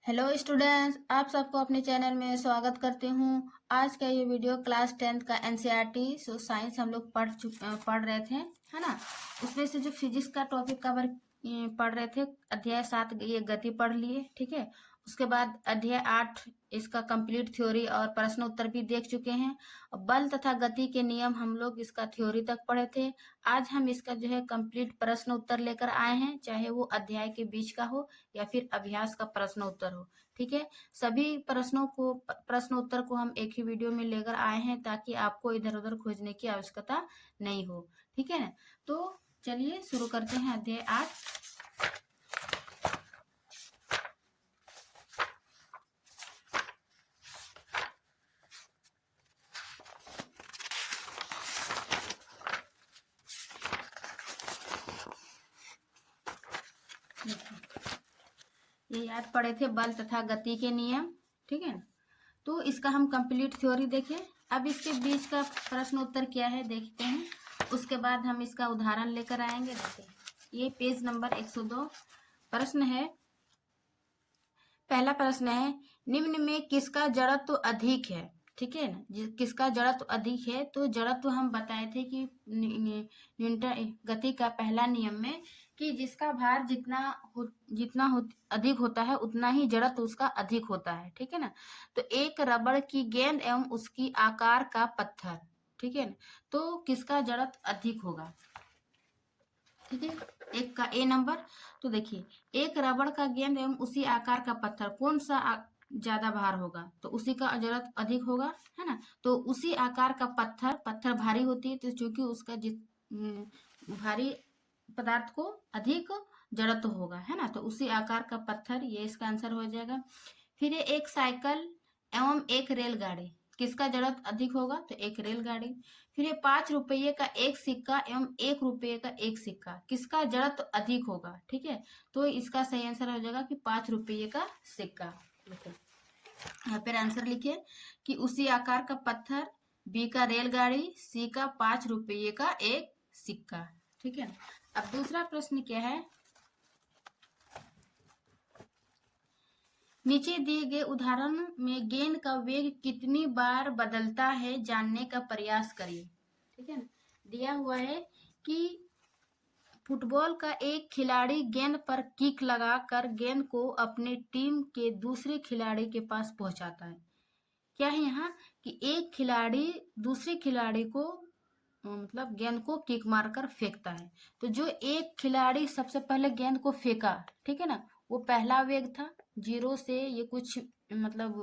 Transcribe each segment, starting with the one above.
Hello students, आप सबको अपने चैनल में स्वागत करती हूँ। आज का ये वीडियो क्लास 10th का एनसीईआरटी साइंस हम लोग पढ़ रहे थे, है ना। उसमें से जो फिजिक्स का टॉपिक कवर पढ़ रहे थे, अध्याय 7 ये गति पढ़ लिए, ठीक है। उसके बाद अध्याय 8 इसका कंप्लीट थ्योरी और प्रश्न उत्तर भी देख चुके हैं। बल तथा गति के नियम हम लोग इसका थ्योरी तक पढ़े थे। आज हम इसका जो है कंप्लीट प्रश्न उत्तर लेकर आए हैं, चाहे वो अध्याय के बीच का हो या फिर अभ्यास का प्रश्न उत्तर हो, ठीक है। सभी प्रश्न उत्तर को हम एक ही वीडियो में लेकर आए हैं ताकि आपको इधर उधर खोजने की आवश्यकता नहीं हो, ठीक है ना। तो चलिए शुरू करते हैं अध्याय 8। ये याद पड़े थे बल तथा गति के नियम, ठीक है ना। तो इसका हम कंप्लीट थ्योरी देखें। अब इसके बीच का प्रश्न उत्तर क्या है देखते हैं, उसके बाद हम इसका उदाहरण लेकर आएंगे। देखिए ये पेज नंबर 102 प्रश्न है। पहला प्रश्न है, निम्न में किसका जड़त्व अधिक है, ठीक है ना। किसका जड़त्व अधिक है, तो जड़त्व हम बताए थे कि न्यूटन गति का पहला नियम में कि जिसका भार अधिक होता है उतना ही जड़त्व उसका अधिक होता है, ठीक है ना। तो एक रबड़ की गेंद एवं उसकी आकार का पत्थर, ठीक है ना, तो किसका जड़त्व अधिक होगा, ठीक है। एक का ए नंबर। तो देखिए एक रबड़ का गेंद एवं उसी आकार का पत्थर, कौन सा ज्यादा भार होगा, तो उसी का जड़त्व अधिक होगा, है ना। तो उसी आकार का पत्थर भारी होती है, तो चूंकि उसका भारी पदार्थ को अधिक जड़त्व होगा, है ना। तो उसी आकार का पत्थर, ये इसका आंसर हो जाएगा। फिर ये एक साइकिल एवं एक रेलगाड़ी, किसका जड़त्व अधिक होगा, तो एक रेलगाड़ी। फिर ये 5 रुपये का एक सिक्का एवं 1 रुपये का एक सिक्का, किसका जड़त्व अधिक होगा, ठीक है। तो इसका सही आंसर हो जाएगा कि 5 रुपये का सिक्का। यहाँ पर आंसर लिखिए कि उसी आकार का पत्थर, बी का रेलगाड़ी, सी का 5 रुपये का एक सिक्का, ठीक है। अब दूसरा प्रश्न क्या है, नीचे दिए गए उदाहरण में गेंद का वेग कितनी बार बदलता है जानने का प्रयास करिए, ठीक है ना। दिया हुआ है कि फुटबॉल का एक खिलाड़ी गेंद पर किक लगाकर गेंद को अपने टीम के दूसरे खिलाड़ी के पास पहुंचाता है। क्या है यहाँ कि एक खिलाड़ी दूसरे खिलाड़ी को मतलब गेंद को किक मारकर फेंकता है। तो जो एक खिलाड़ी सबसे पहले गेंद को फेंका, ठीक है ना, वो पहला वेग था, 0 से ये कुछ मतलब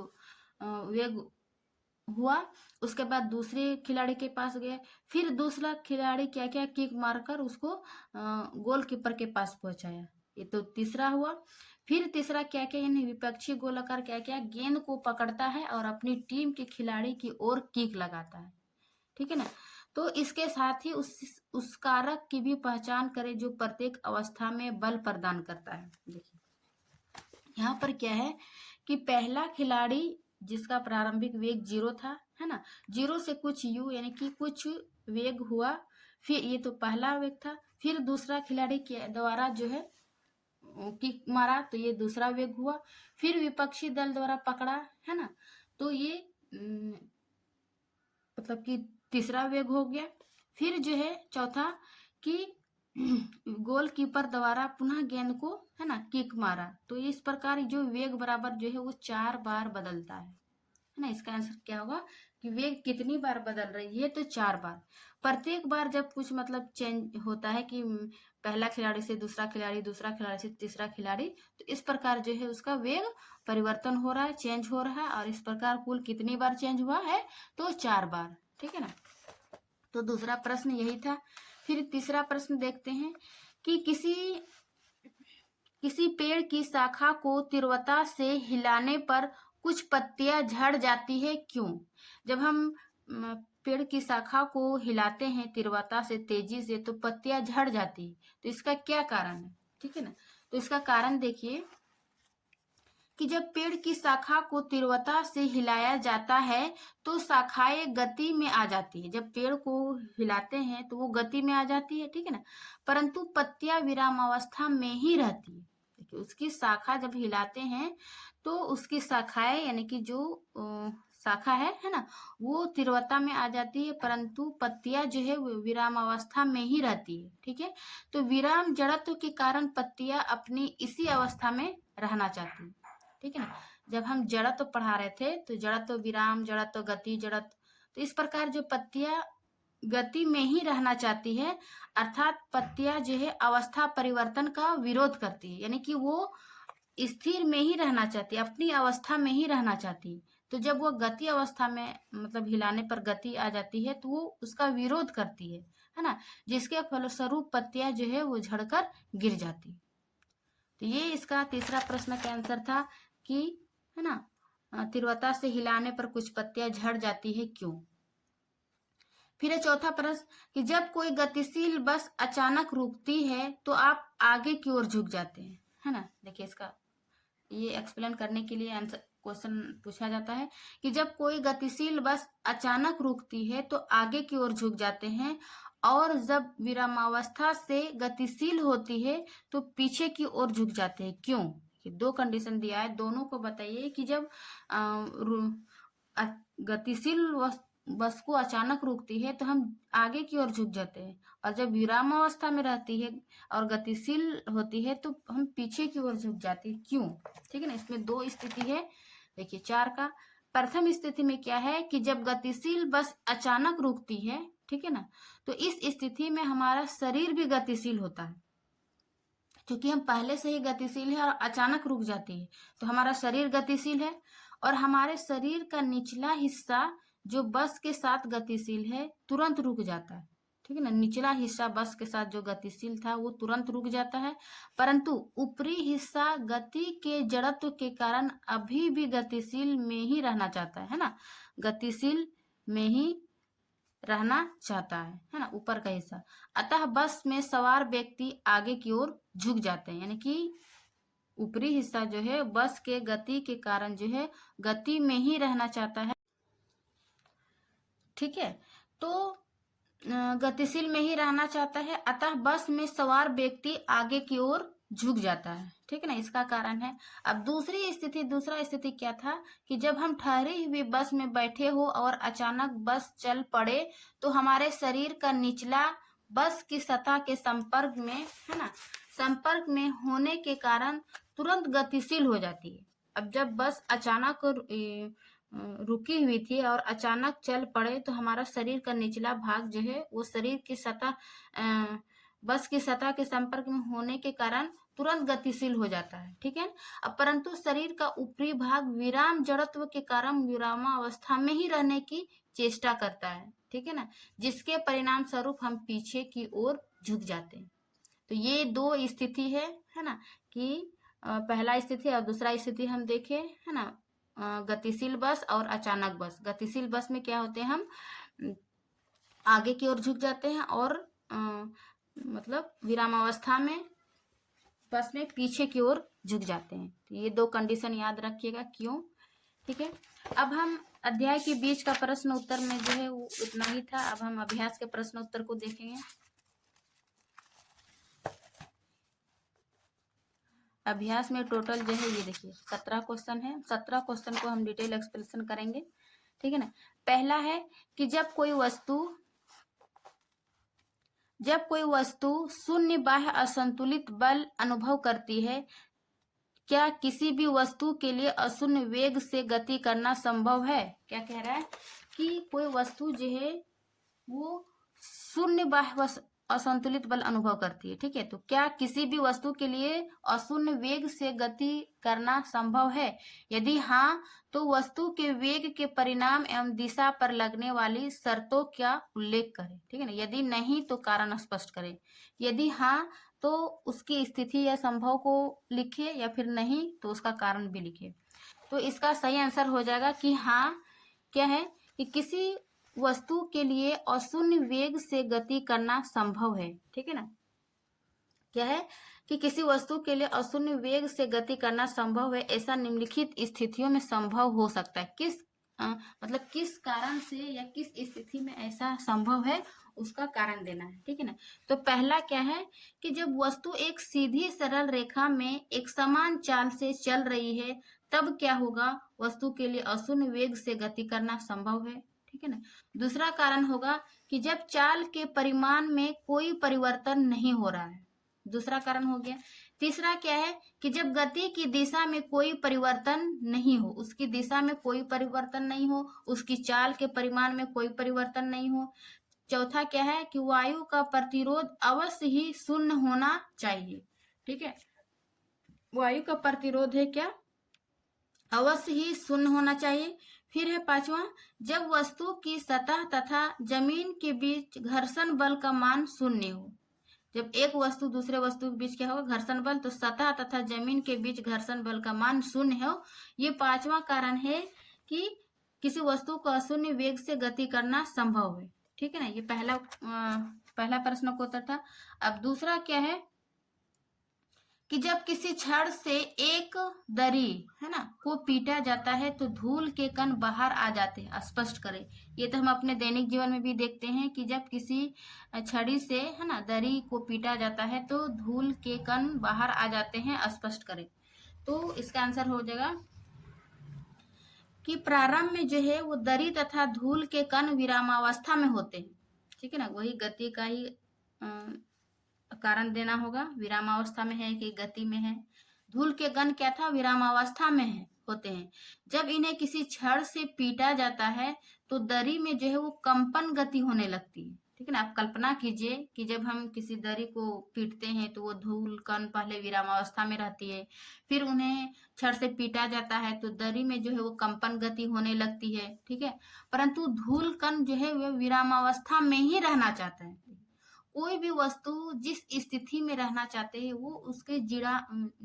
वेग हुआ। उसके बाद दूसरे खिलाड़ी के पास गए, फिर दूसरा खिलाड़ी क्या क्या किक मारकर उसको गोलकीपर के पास पहुंचाया, ये तो तीसरा हुआ। फिर तीसरा क्या क्या, यानी विपक्षी गोलकीपर क्या क्या गेंद को पकड़ता है और अपनी टीम के खिलाड़ी की ओर किक लगाता है, ठीक है ना। तो इसके साथ ही उस कारक की भी पहचान करें जो प्रत्येक अवस्था में बल प्रदान करता है। देखिए यहाँ पर क्या है कि पहला खिलाड़ी जिसका प्रारंभिक वेग 0 था, है ना, 0 से कुछ u यानी कि कुछ वेग हुआ, फिर ये तो पहला वेग था। फिर दूसरा खिलाड़ी के द्वारा जो है किक मारा, तो ये दूसरा वेग हुआ। फिर विपक्षी दल द्वारा पकड़ा, है ना, तो ये मतलब कि तीसरा वेग हो गया। फिर जो है चौथा कि गोलकीपर द्वारा पुनः गेंद को, है ना, किक मारा, तो इस प्रकार जो वेग बराबर जो है वो 4 बार बदलता है ना। इसका आंसर क्या होगा कि वेग कितनी बार बदल रही है, तो 4 बार। प्रत्येक बार जब कुछ मतलब चेंज होता है कि पहला खिलाड़ी से दूसरा खिलाड़ी, दूसरा खिलाड़ी से तीसरा खिलाड़ी, तो इस प्रकार जो है उसका वेग परिवर्तन हो रहा है, चेंज हो रहा है। और इस प्रकार कुल कितनी बार चेंज हुआ है, तो 4 बार, ठीक है ना। तो दूसरा प्रश्न यही था। फिर तीसरा प्रश्न देखते हैं कि किसी पेड़ की शाखा को तीव्रता से हिलाने पर कुछ पत्तियां झड़ जाती है, क्यों। जब हम पेड़ की शाखा को हिलाते हैं तीव्रता से, तेजी से, तो पत्तियां झड़ जाती है, तो इसका क्या कारण है, ठीक है ना। तो इसका कारण देखिए कि जब पेड़ की शाखा को तीव्रता से हिलाया जाता है तो शाखाएं गति में आ जाती है। जब पेड़ को हिलाते हैं तो वो गति में आ जाती है, ठीक है ना, परंतु पत्तियां विरामावस्था में ही रहती है। देखिए उसकी शाखा जब हिलाते हैं तो उसकी शाखाएं यानी कि जो शाखा है ना, वो तीव्रता में आ जाती है, परंतु पत्तियां जो है वो विराम अवस्था में ही रहती है। ठीक है, तो विराम जड़त्व के कारण पत्तियां अपनी इसी अवस्था में रहना चाहती है। ठीक है ना, जब हम जड़त्व पढ़ा रहे थे तो जड़त्व विराम, जड़त्व गति, जड़त्व, तो इस प्रकार जो पत्तियां गति में ही रहना चाहती है, अर्थात पत्तियां जो है अवस्था परिवर्तन का विरोध करती है, यानी कि वो स्थिर में ही रहना चाहती है, अपनी अवस्था में ही रहना चाहती है। तो जब वो गति अवस्था में मतलब हिलाने पर गति आ जाती है तो वो उसका विरोध करती है ना, जिसके फलस्वरूप पत्तियां जो है वो झड़कर गिर जाती। तो ये इसका तीसरा प्रश्न का आंसर था कि है ना, तीव्रता से हिलाने पर कुछ पत्तियां झड़ जाती है, क्यों। फिर चौथा प्रश्न कि जब कोई गतिशील बस अचानक रुकती है तो आप आगे की ओर झुक जाते हैं, है ना। देखिए इसका ये एक्सप्लेन करने के लिए आंसर क्वेश्चन पूछा जाता है कि जब कोई गतिशील बस अचानक रुकती है तो आगे की ओर झुक जाते हैं, और जब विरामावस्था से गतिशील होती है तो पीछे की ओर झुक जाते हैं, क्यों। ये दो कंडीशन दिया है, दोनों को बताइए कि जब गतिशील बस को अचानक रुकती है तो हम आगे की ओर झुक जाते हैं, और जब विराम अवस्था में रहती है और गतिशील होती है तो हम पीछे की ओर झुक जाते हैं, क्यों। ठीक है ना, इसमें दो स्थिति है। देखिए 4 का प्रथम स्थिति में क्या है कि जब गतिशील बस अचानक रुकती है, ठीक है ना, तो इस स्थिति में हमारा शरीर भी गतिशील होता है, क्योंकि हम पहले से ही गतिशील है और अचानक रुक जाती है तो हमारा शरीर गतिशील है, और हमारे शरीर का निचला हिस्सा जो बस के साथ गतिशील है तुरंत रुक जाता है। ठीक है ना, निचला हिस्सा बस के साथ जो गतिशील था वो तुरंत रुक जाता है, परंतु ऊपरी हिस्सा गति के जड़त्व के कारण अभी भी गतिशील में ही रहना चाहता है ना, गतिशील में ही रहना चाहता है ना, ऊपर का हिस्सा। अतः बस में सवार व्यक्ति आगे की ओर झुक जाते हैं, यानी कि ऊपरी हिस्सा जो है बस के गति के कारण जो है गति में ही रहना चाहता है। ठीक है, तो गतिशील में ही रहना चाहता है, अतः बस में सवार व्यक्ति आगे की ओर झुक जाता है। ठीक है ना, इसका कारण है। अब दूसरा स्थिति क्या था कि जब हम ठहरी हुई बस में बैठे हो और अचानक बस चल पड़े तो हमारे शरीर का निचला बस की सतह के संपर्क में, है ना, संपर्क में होने के कारण तुरंत गतिशील हो जाती है। अब जब बस अचानक रुकी हुई थी और अचानक चल पड़े तो हमारा शरीर का निचला भाग जो है वो शरीर की सतह बस की सतह के संपर्क में होने के कारण तुरंत गतिशील हो जाता है। ठीक है, अब परंतु शरीर का ऊपरी भाग विराम जड़त्व के कारण विरामावस्था में ही रहने की चेष्टा करता है। ठीक है ना, जिसके परिणाम स्वरूप हम पीछे की ओर झुक जाते हैं। तो ये दो स्थिति है ना, कि पहला स्थिति और दूसरा स्थिति हम देखें, है ना, गतिशील बस और अचानक बस। गतिशील बस में क्या होते हैं, हम आगे की ओर झुक जाते हैं, और मतलब विरामावस्था में बस में पीछे की ओर झुक जाते हैं। तो ये दो कंडीशन याद रखिएगा, क्यों। ठीक है, अब हम अध्याय के बीच का प्रश्न उत्तर में जो है वो उतना ही था। अब हम अभ्यास के प्रश्न उत्तर को देखेंगे। अभ्यास में टोटल जो है ये देखिए 17 क्वेश्चन है। 17 क्वेश्चन को हम डिटेल एक्सप्लेनेशन करेंगे। ठीक है ना, पहला है कि जब कोई वस्तु शून्य बाह्य असंतुलित बल अनुभव करती है, क्या किसी भी वस्तु के लिए अशून्य वेग से गति करना संभव है। क्या कह रहा है कि कोई वस्तु जो है वो शून्य बाह्य असंतुलित बल अनुभव करती है। ठीक है, तो क्या किसी भी वस्तु के लिए अशून्य वेग से गति करना संभव है। यदि हाँ तो वस्तु के वेग के परिणाम एवं दिशा पर लगने वाली शर्तों का उल्लेख करें। ठीक है ना, यदि नहीं तो कारण स्पष्ट करें। यदि हाँ तो उसकी स्थिति या संभव को लिखे, या फिर नहीं तो उसका कारण भी लिखे। तो इसका सही आंसर हो जाएगा कि हाँ, क्या है कि किसी वस्तु के लिए अशून्य वेग से गति करना संभव है। ठीक है ना, क्या है कि किसी वस्तु के लिए अशून्य वेग से गति करना संभव है। ऐसा निम्नलिखित स्थितियों में संभव हो सकता है। किस मतलब किस कारण से या किस स्थिति में ऐसा संभव है उसका कारण देना है, ठीक है ना। तो पहला क्या है कि जब वस्तु एक सीधी सरल रेखा में एक समान चाल से चल रही है तब क्या होगा, वस्तु के लिए अशून्य वेग से गति करना संभव है, ठीक है ना। दूसरा कारण होगा कि जब चाल के परिमाण में कोई परिवर्तन नहीं हो रहा है, दूसरा कारण हो गया। तीसरा क्या है कि जब गति की दिशा में कोई परिवर्तन नहीं हो, उसकी दिशा में कोई परिवर्तन नहीं हो, उसकी चाल के परिमाण में कोई परिवर्तन नहीं हो। चौथा क्या है कि वायु का प्रतिरोध अवश्य ही शून्य होना चाहिए, ठीक है। वायु का प्रतिरोध है क्या, अवश्य ही शून्य होना चाहिए। फिर है पांचवा, जब वस्तु की सतह तथा जमीन के बीच घर्षण बल का मान शून्य हो। जब एक वस्तु दूसरे वस्तु के बीच क्या होगा, घर्षण बल, तो सतह तथा जमीन के बीच घर्षण बल का मान शून्य हो। ये पांचवा कारण है कि किसी वस्तु को अशून्य वेग से गति करना संभव है, ठीक है ना। ये पहला प्रश्न का उत्तर था। अब दूसरा क्या है कि जब किसी छड़ से एक दरी है ना को पीटा जाता है तो धूल के कण बाहर आ जाते हैं, स्पष्ट करें। ये तो हम अपने दैनिक जीवन में भी देखते हैं कि जब किसी छड़ी से है ना दरी को पीटा जाता है तो धूल के कण बाहर आ जाते हैं, स्पष्ट करें। तो इसका आंसर हो जाएगा कि प्रारंभ में जो है वो दरी तथा धूल के कण विरामावस्था में होते हैं, ठीक है ना। वही गति का ही कारण देना होगा, विरामावस्था में है कि गति में है। धूल के कण क्या था, विरामावस्था में है होते हैं। जब इन्हें किसी छड़ से पीटा जाता है तो दरी में जो है वो कंपन गति होने लगती है, ठीक है ना। आप कल्पना कीजिए कि जब हम किसी दरी को पीटते हैं तो वो धूल कण पहले विरामावस्था में रहती है, फिर उन्हें छड़ से पीटा जाता है तो दरी में जो है वो कंपन गति होने लगती है, ठीक है। परंतु धूल कण जो है वो विरामावस्था में ही रहना चाहता है। कोई भी वस्तु जिस स्थिति में रहना चाहते हैं वो उसके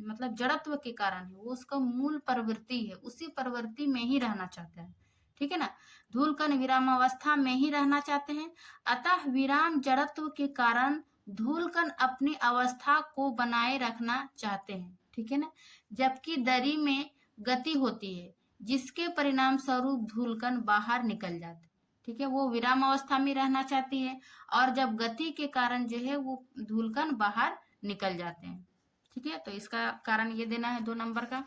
मतलब जड़त्व के कारण है, वो उसका मूल प्रवृत्ति है, उसी प्रवृत्ति में ही रहना चाहता है, ठीक है ना। धूल कण विरामावस्था में ही रहना चाहते हैं, अतः विराम जड़त्व के कारण धूल कण अपनी अवस्था को बनाए रखना चाहते हैं, ठीक है ना। जबकि दरी में गति होती है जिसके परिणाम स्वरूप धूल कण बाहर निकल जाते हैं, ठीक है। वो विराम अवस्था में रहना चाहती है और जब गति के कारण जो है वो धूलकण बाहर निकल जाते हैं, ठीक है। तो इसका कारण ये देना है 2 नंबर का।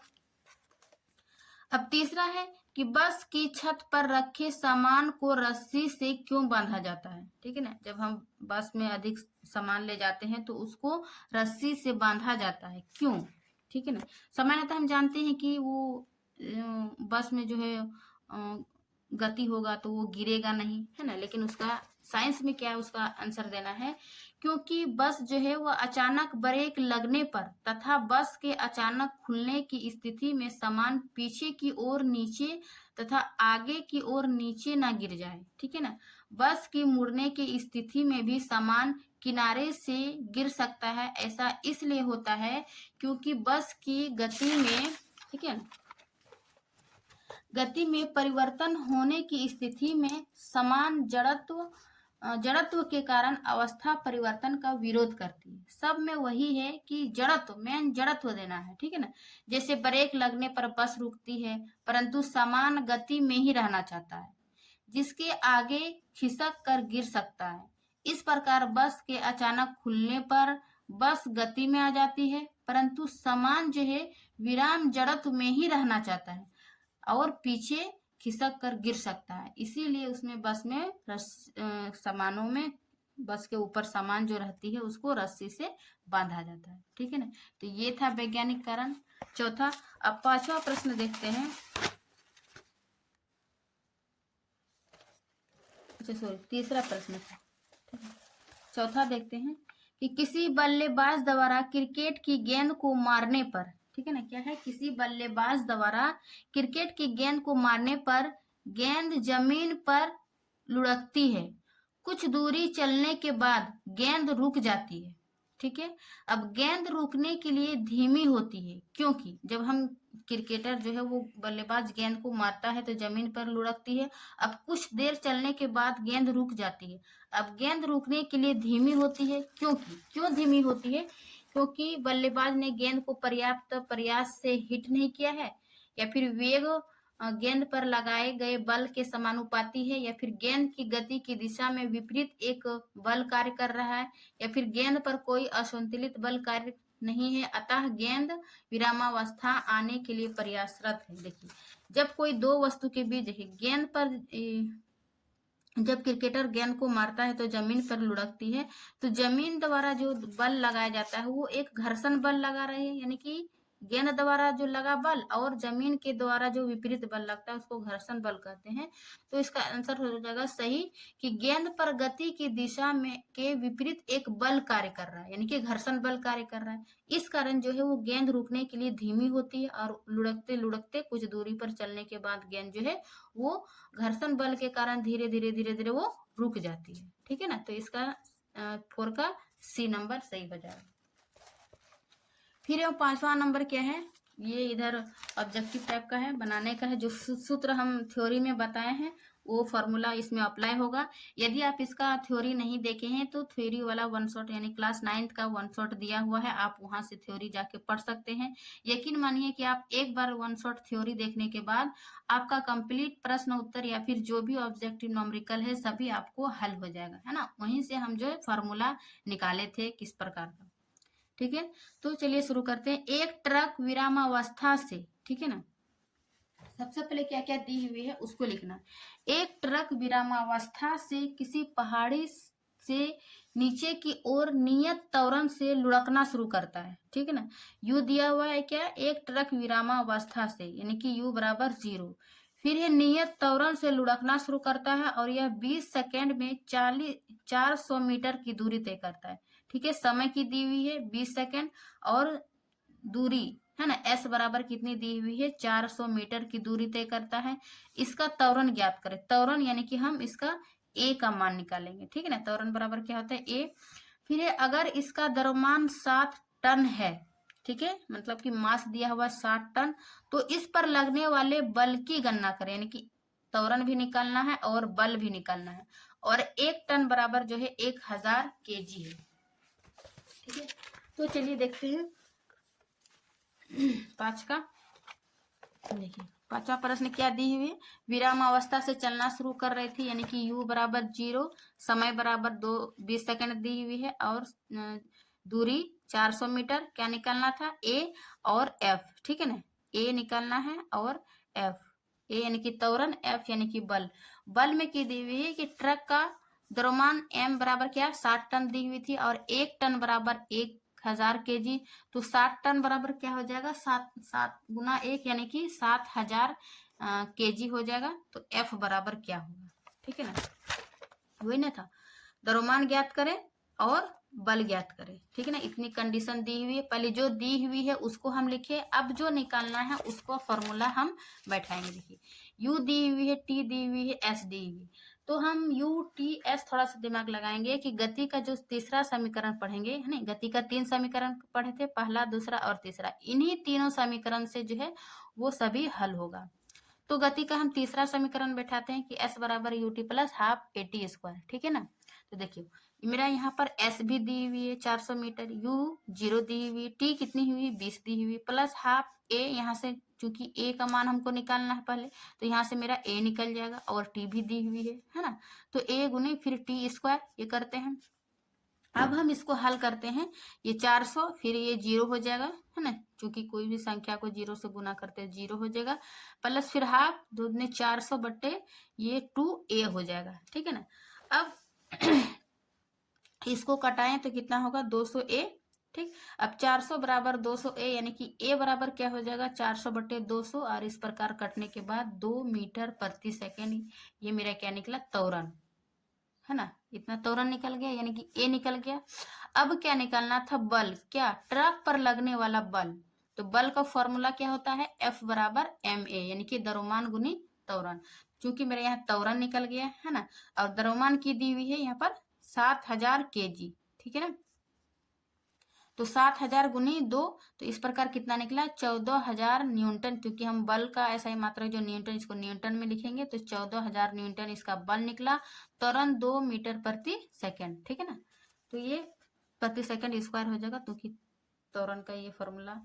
अब तीसरा है कि बस की छत पर रखे सामान को रस्सी से क्यों बांधा जाता है, ठीक है ना। जब हम बस में अधिक सामान ले जाते हैं तो उसको रस्सी से बांधा जाता है, क्यों, ठीक है ना। सामान्यतः हम जानते हैं कि वो बस में जो है गति होगा तो वो गिरेगा नहीं, है ना। लेकिन उसका साइंस में क्या है, उसका आंसर देना है क्योंकि बस जो है वह अचानक ब्रेक लगने पर तथा बस के अचानक खुलने की स्थिति में सामान पीछे की ओर नीचे तथा आगे की ओर नीचे ना गिर जाए, ठीक है ना। बस की मुड़ने की स्थिति में भी सामान किनारे से गिर सकता है। ऐसा इसलिए होता है क्योंकि बस की गति में, ठीक है, गति में परिवर्तन होने की स्थिति में समान जड़त्व के कारण अवस्था परिवर्तन का विरोध करती है। सब में वही है कि जड़त्व देना है, ठीक है ना। जैसे ब्रेक लगने पर बस रुकती है परंतु समान गति में ही रहना चाहता है, जिसके आगे खिसक कर गिर सकता है। इस प्रकार बस के अचानक खुलने पर बस गति में आ जाती है परंतु समान जो है विराम जड़त्व में ही रहना चाहता है और पीछे खिसक कर गिर सकता है। इसीलिए उसमें बस में सामानों में बस के ऊपर सामान जो रहती है उसको रस्सी से बांधा जाता है, ठीक है ना। तो ये था वैज्ञानिक कारण चौथा। अब 5वां प्रश्न देखते हैं। अच्छा सॉरी, तीसरा प्रश्न था, चौथा देखते हैं कि किसी बल्लेबाज द्वारा क्रिकेट की गेंद को मारने पर, ठीक है ना, क्या है, किसी बल्लेबाज द्वारा क्रिकेट की गेंद को मारने पर गेंद जमीन पर लुढ़कती है। कुछ दूरी चलने के बाद गेंद रुक जाती है, ठीक है। अब गेंद रुकने के लिए धीमी होती है क्योंकि जब हम क्रिकेटर जो है वो बल्लेबाज गेंद को मारता है तो जमीन पर लुढ़कती है। अब कुछ देर चलने के बाद गेंद रुक जाती है। अब गेंद रुकने के लिए धीमी होती है क्यों धीमी होती है, क्योंकि बल्लेबाज ने गेंद को पर्याप्त प्रयास से हिट नहीं किया है या फिर वेग गेंद पर लगाए गए बल के समानुपाती है, या फिर गेंद की गति की दिशा में विपरीत एक बल कार्य कर रहा है, या फिर गेंद पर कोई असंतुलित बल कार्य नहीं है, अतः गेंद विरामावस्था आने के लिए प्रयासरत है। देखिए, जब कोई दो वस्तु के बीच, देखिए गेंद पर जब क्रिकेटर गेंद को मारता है तो जमीन पर लुढ़कती है, तो जमीन द्वारा जो बल लगाया जाता है वो एक घर्षण बल लगा रहे हैं, यानी कि गेंद द्वारा जो लगा बल और जमीन के द्वारा जो विपरीत बल लगता है उसको घर्षण बल कहते हैं। तो इसका आंसर हो जाएगा सही कि गेंद पर गति की दिशा में के विपरीत एक बल कार्य कर रहा है, यानी कि घर्षण बल कार्य कर रहा है। इस कारण जो है वो गेंद रुकने के लिए धीमी होती है और लुढ़कते लुढ़कते कुछ दूरी पर चलने के बाद गेंद जो है वो घर्षण बल के कारण धीरे धीरे वो रुक जाती है। ठीक है ना, तो इसका 4 का सी नंबर सही हो जाएगा। फिर 5वां नंबर क्या है, ये इधर ऑब्जेक्टिव टाइप का है, बनाने का है। जो सूत्र हम थ्योरी में बताए हैं वो फॉर्मूला इसमें अप्लाई होगा। यदि आप इसका थ्योरी नहीं देखे हैं तो थ्योरी वाला वन शॉट यानी क्लास 9th का वन शॉट दिया हुआ है, आप वहां से थ्योरी जाके पढ़ सकते हैं। यकीन मानिए कि आप एक बार वन शॉट थ्योरी देखने के बाद आपका कंप्लीट प्रश्न उत्तर या फिर जो भी ऑब्जेक्टिव न्यूमेरिकल है सभी आपको हल हो जाएगा, है ना। वहीं से हम जो फॉर्मूला निकाले थे किस प्रकार का। ठीक है, तो चलिए शुरू करते हैं। एक ट्रक विरामावस्था से, ठीक है ना, सबसे पहले क्या क्या दी हुई है उसको लिखना। एक ट्रक विरामावस्था से किसी पहाड़ी से नीचे की ओर नियत त्वरण से लुढ़कना शुरू करता है। ठीक है ना, यू दिया हुआ है क्या, एक ट्रक विरामावस्था से यानी कि u बराबर 0। फिर ये नियत त्वरण से लुढ़कना शुरू करता है और यह 20 सेकेंड में 400 मीटर की दूरी तय करता है। ठीक है, समय की दी हुई है 20 सेकेंड और दूरी है ना s बराबर कितनी दी हुई है 400 मीटर की दूरी तय करता है। इसका त्वरण ज्ञात करें। त्वरण यानी कि हम इसका a का मान निकालेंगे। ठीक है ना, त्वरण बराबर क्या होता है a। फिर अगर इसका द्रव्यमान 7 टन है, ठीक है, मतलब कि मास दिया हुआ 7 टन, तो इस पर लगने वाले बल की गणना करें, यानी कि त्वरण भी निकालना है और बल भी निकालना है। और 1 टन बराबर जो है 1000 kg है। ठीक है, तो चलिए देखते हैं 5 का। देखिए 5वां प्रश्न क्या दी हुई है, विराम अवस्था से चलना शुरू कर रही थी, यानी कि u बराबर 0, समय बराबर 20 सेकंड दी हुई है और दूरी 400 मीटर। क्या निकालना था, a और f। ठीक है ना, a निकालना है और f, a यानी कि त्वरण, f यानी कि बल। बल में की दी हुई है कि ट्रक का द्रव्यमान m बराबर क्या 7 टन दी हुई थी और 1 टन बराबर 1000 kg। तो 7 टन बराबर क्या हो जाएगा, 7 गुना 1 यानी कि 7000 kg हो जाएगा। तो F बराबर क्या होगा, ठीक है ना, वही ना था, द्रव्यमान ज्ञात करें और बल ज्ञात करें। ठीक है ना, इतनी कंडीशन दी हुई है। पहले जो दी हुई है उसको हम लिखे, अब जो निकालना है उसको फॉर्मूला हम बैठाएंगे। देखिए U दी हुई है, T दी हुई है, S दी हुई है, तो हम U T S थोड़ा सा दिमाग लगाएंगे कि गति का जो तीसरा समीकरण पढ़ेंगे, है ना, गति का 3 समीकरण पढ़े थे, पहला, दूसरा और तीसरा। इन्हीं तीनों समीकरण से जो है वो सभी हल होगा। तो गति का हम तीसरा समीकरण बैठाते हैं कि S बराबर ut plus half AT square. ठीक है ना, तो देखिए मेरा यहाँ पर S भी दी हुई है 400 मीटर, U 0 दी हुई, T कितनी हुई 20 दी हुई, प्लस हाफ A, यहाँ से चूंकि A का मान हमको निकालना है पहले, तो यहाँ से मेरा A निकल जाएगा और T भी दी हुई है ना। तो A गुने फिर T स्क्वायर, ये करते हैं। अब हम इसको हल करते हैं, ये 400 फिर ये 0 हो जाएगा, है ना, क्योंकि कोई भी संख्या को 0 से गुना करते हैं 0 हो जाएगा, प्लस फिर हाफ 2 दूनी 400 बट्टे ये 2a हो जाएगा। ठीक है ना, अब इसको कटाएं तो कितना होगा 200a। ठीक, अब 400 बराबर 200a यानी कि a बराबर क्या हो जाएगा 400 बट्टे 200, और इस प्रकार कटने के बाद 2 मीटर प्रति सेकेंड, ये मेरा क्या निकला त्वरण, है ना, इतना त्वरण निकल गया यानी कि ए निकल गया। अब क्या निकालना था, बल, क्या ट्रक पर लगने वाला बल। तो बल का फॉर्मूला क्या होता है, F बराबर ma यानी कि द्रव्यमान गुनी त्वरण। क्योंकि मेरे यहाँ त्वरण निकल गया है ना, और द्रव्यमान की दी हुई है यहाँ पर 7000 kg। ठीक है ना, तो 7000 गुनी 2, तो इस प्रकार कितना निकला 14000 न्यूटन। क्योंकि हम बल का ऐसा ही मात्रा जो न्यूटन, इसको न्यूटन में लिखेंगे, तो 14000 न्यूटन इसका बल निकला। त्वरण 2 मीटर प्रति सेकेंड। ठीक है ना, तो ये प्रति सेकेंड स्क्वायर हो जाएगा, क्योंकि त्वरण का ये फॉर्मूला।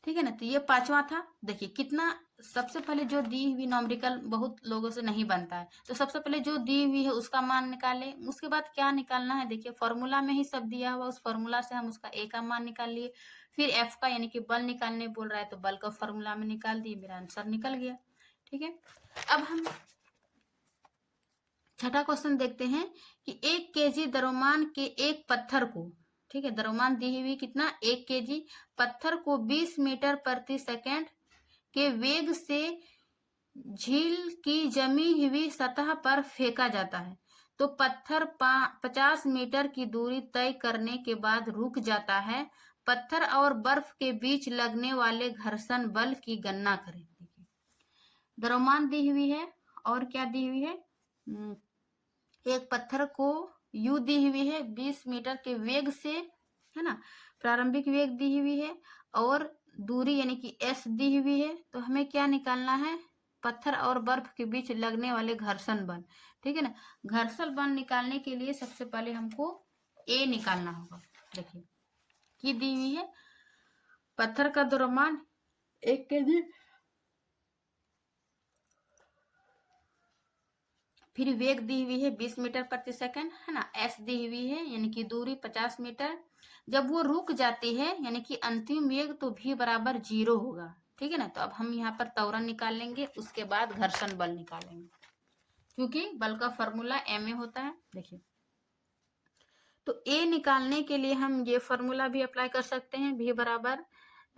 ठीक है ना। तो ये पांचवा था। देखिए कितना, सबसे पहले जो दी हुई नॉमरिकल बहुत लोगों से नहीं बनता है, तो सबसे पहले जो दी हुई है उसका मान निकाले। उसके बाद क्या निकालना है, देखिए फॉर्मूला में ही सब दिया हुआ, उस फॉर्मूला से हम उसका ए का मान निकाल लिए। फिर एफ का यानी कि बल निकालने बोल रहा है, तो बल का फॉर्मूला में निकाल दिए, मेरा आंसर निकल गया। ठीक है, अब हम छठा क्वेश्चन देखते हैं कि 1 केजी द्रव्यमान के एक पत्थर को, ठीक है, द्रव्यमान दी हुई कितना, 1 केजी, पत्थर को 20 मीटर प्रति सेकंड के वेग से झील की जमी हुई सतह पर फेंका जाता है, तो पत्थर 50 मीटर की दूरी तय करने के बाद रुक जाता है। पत्थर और बर्फ के बीच लगने वाले घर्षण बल की गणना करें। द्रव्यमान दी हुई है और क्या दी हुई है, एक पत्थर को यू दी हुई है 20 मीटर के वेग से, है ना, प्रारंभिक वेग दी हुई है, और दूरी यानी कि एस दी हुई है। तो हमें क्या निकालना है, पत्थर और बर्फ के बीच लगने वाले घर्षण बल। ठीक है ना, घर्षण बल निकालने के लिए सबसे पहले हमको ए निकालना होगा। देखिए की दी हुई है, पत्थर का द्रव्यमान 1 केजी, फिर वेग दी हुई है 20 मीटर प्रति सेकंड, है ना, एस दी हुई है यानी कि दूरी 50 मीटर। जब वो रुक जाती है यानी कि अंतिम वेग, तो v बराबर 0 होगा। ठीक है ना, तो अब हम यहाँ पर त्वरण निकाल लेंगे, उसके बाद घर्षण बल निकालेंगे, क्योंकि बल का फॉर्मूला ma होता है। देखिए तो a निकालने के लिए हम ये फॉर्मूला भी अप्लाई कर सकते हैं, v बराबर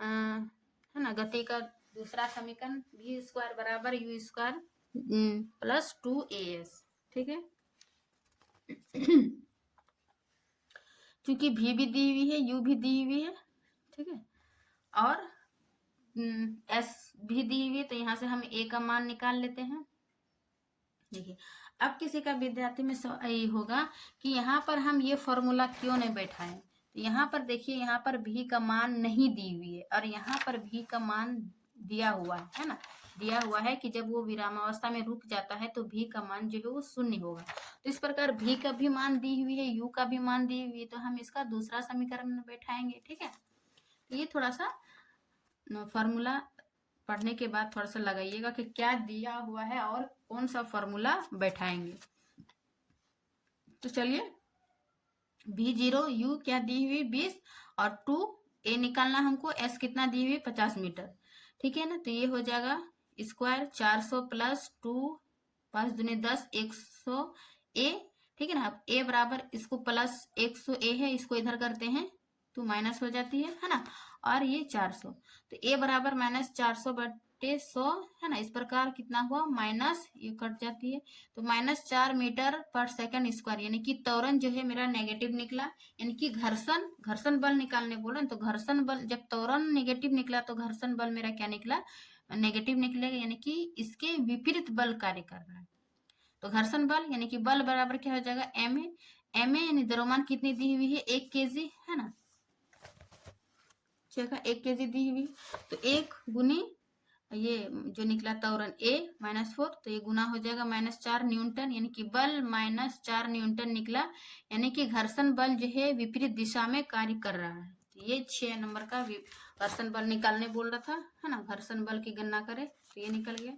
है ना, गति का दूसरा समीकरण v स्क्वायर बराबर u स्क्वायर प्लस 2as। ठीक है, क्योंकि v भी दी हुई है, u भी दी हुई है, ठीक है, और s भी दी हुई है, तो यहाँ से हम a का मान निकाल लेते हैं। देखिए अब किसी का विद्यार्थी में ये होगा कि यहाँ पर हम ये फॉर्मूला क्यों नहीं बैठाएं, तो यहाँ पर देखिए, यहाँ पर v का मान नहीं दी हुई है और यहाँ पर v का मान दिया हुआ है ना, दिया हुआ है कि जब वो विरामावस्था में रुक जाता है तो v का मान जो है वो 0 होगा। तो इस प्रकार v का भी मान दी हुई है, u का भी मान दी हुई है, तो हम इसका दूसरा समीकरण में बैठाएंगे। ठीक है, ये थोड़ा सा फॉर्मूला पढ़ने के बाद थोड़ा सा लगाइएगा कि क्या दिया हुआ है और कौन सा फॉर्मूला बैठाएंगे। तो चलिए v0 u क्या दी हुई 20 और 2 a निकालना हमको, s कितना दी हुई 50 मीटर। ठीक है ना, तो ये हो जाएगा स्क्वायर 400 प्लस 2 5 दूनी 10 100 a। ठीक है ना, अब a बराबर, इसको प्लस 100 a है, इसको इधर करते हैं तो माइनस हो जाती है ना, और ये 400, तो a बराबर माइनस 400 बटे 100, है ना, इस प्रकार कितना हुआ, माइनस, ये कट जाती है, तो माइनस 4 मीटर पर सेकंड स्क्वायर, यानी कि त्वरण जो है मेरा नेगेटिव निकला, यानी कि घर्षण बल निकालने बोला, तो घर्षण बल जब त्वरण नेगेटिव निकला तो घर्षण बल मेरा क्या निकला, नेगेटिव निकलेगा, यानी कि इसके विपरीत बल कार्य कर रहा है। तो घर्षण बल यानी कि बल बराबर क्या हो जाएगा, ma यानी द्रव्यमान कितनी दी हुई है, 1 केजी, है ना, 1 केजी दी हुई, तो 1 गुनी ये जो निकला त्वरण a -4, तो ये गुना हो जाएगा -4 न्यूटन, यानी कि बल -4 न्यूटन निकला, यानी कि घर्षण बल जो है विपरीत दिशा में कार्य कर रहा है। तो ये 6 नंबर का घर्षण बल निकालने बोल रहा था, है ना, घर्षण बल की गणना करें, तो ये निकल गया।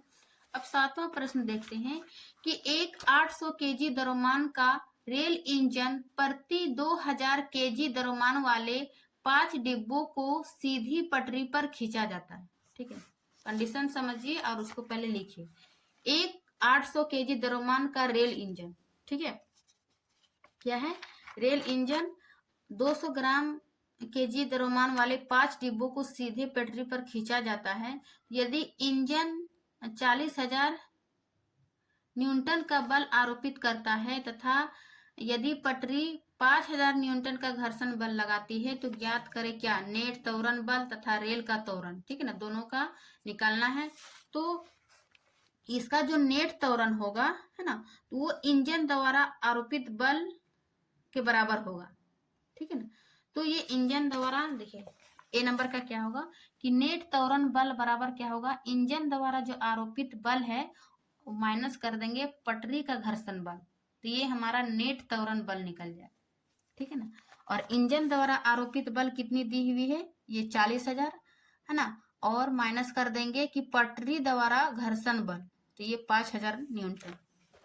अब 7वां प्रश्न देखते हैं कि एक 800 केजी द्रव्यमान का रेल इंजन प्रति 2000 केजी द्रव्यमान वाले 5 डिब्बों को सीधी पटरी पर खींचा जाता है। ठीक है, कंडीशन समझिए और उसको पहले लिखिए। एक 800 केजी द्रव्यमान का रेल इंजन, ठीक है, क्या है, रेल इंजन 200 ग्राम केजी द्रव्यमान वाले 5 डिब्बों को सीधे पटरी पर खींचा जाता है। यदि इंजन 40,000 न्यूटन का बल आरोपित करता है तथा यदि पटरी 5,000 न्यूटन का घर्षण बल लगाती है, तो ज्ञात करें क्या, नेट त्वरण बल तथा रेल का त्वरण। ठीक है ना, दोनों का निकालना है। तो इसका जो नेट त्वरण होगा, है ना, तो वो इंजन द्वारा आरोपित बल के बराबर होगा। ठीक है ना, तो ये इंजन द्वारा, देखिए ए नंबर का क्या होगा कि नेट त्वरण बल बराबर क्या होगा, इंजन द्वारा जो आरोपित बल है माइनस कर देंगे पटरी का घर्षण बल, तो ये हमारा नेट त्वरण बल निकल जाए। ठीक है ना, और इंजन द्वारा आरोपित बल कितनी दी हुई है, ये 40,000, है ना, और माइनस कर देंगे कि पटरी द्वारा घर्षण बल, तो ये 5000 न्यूटन,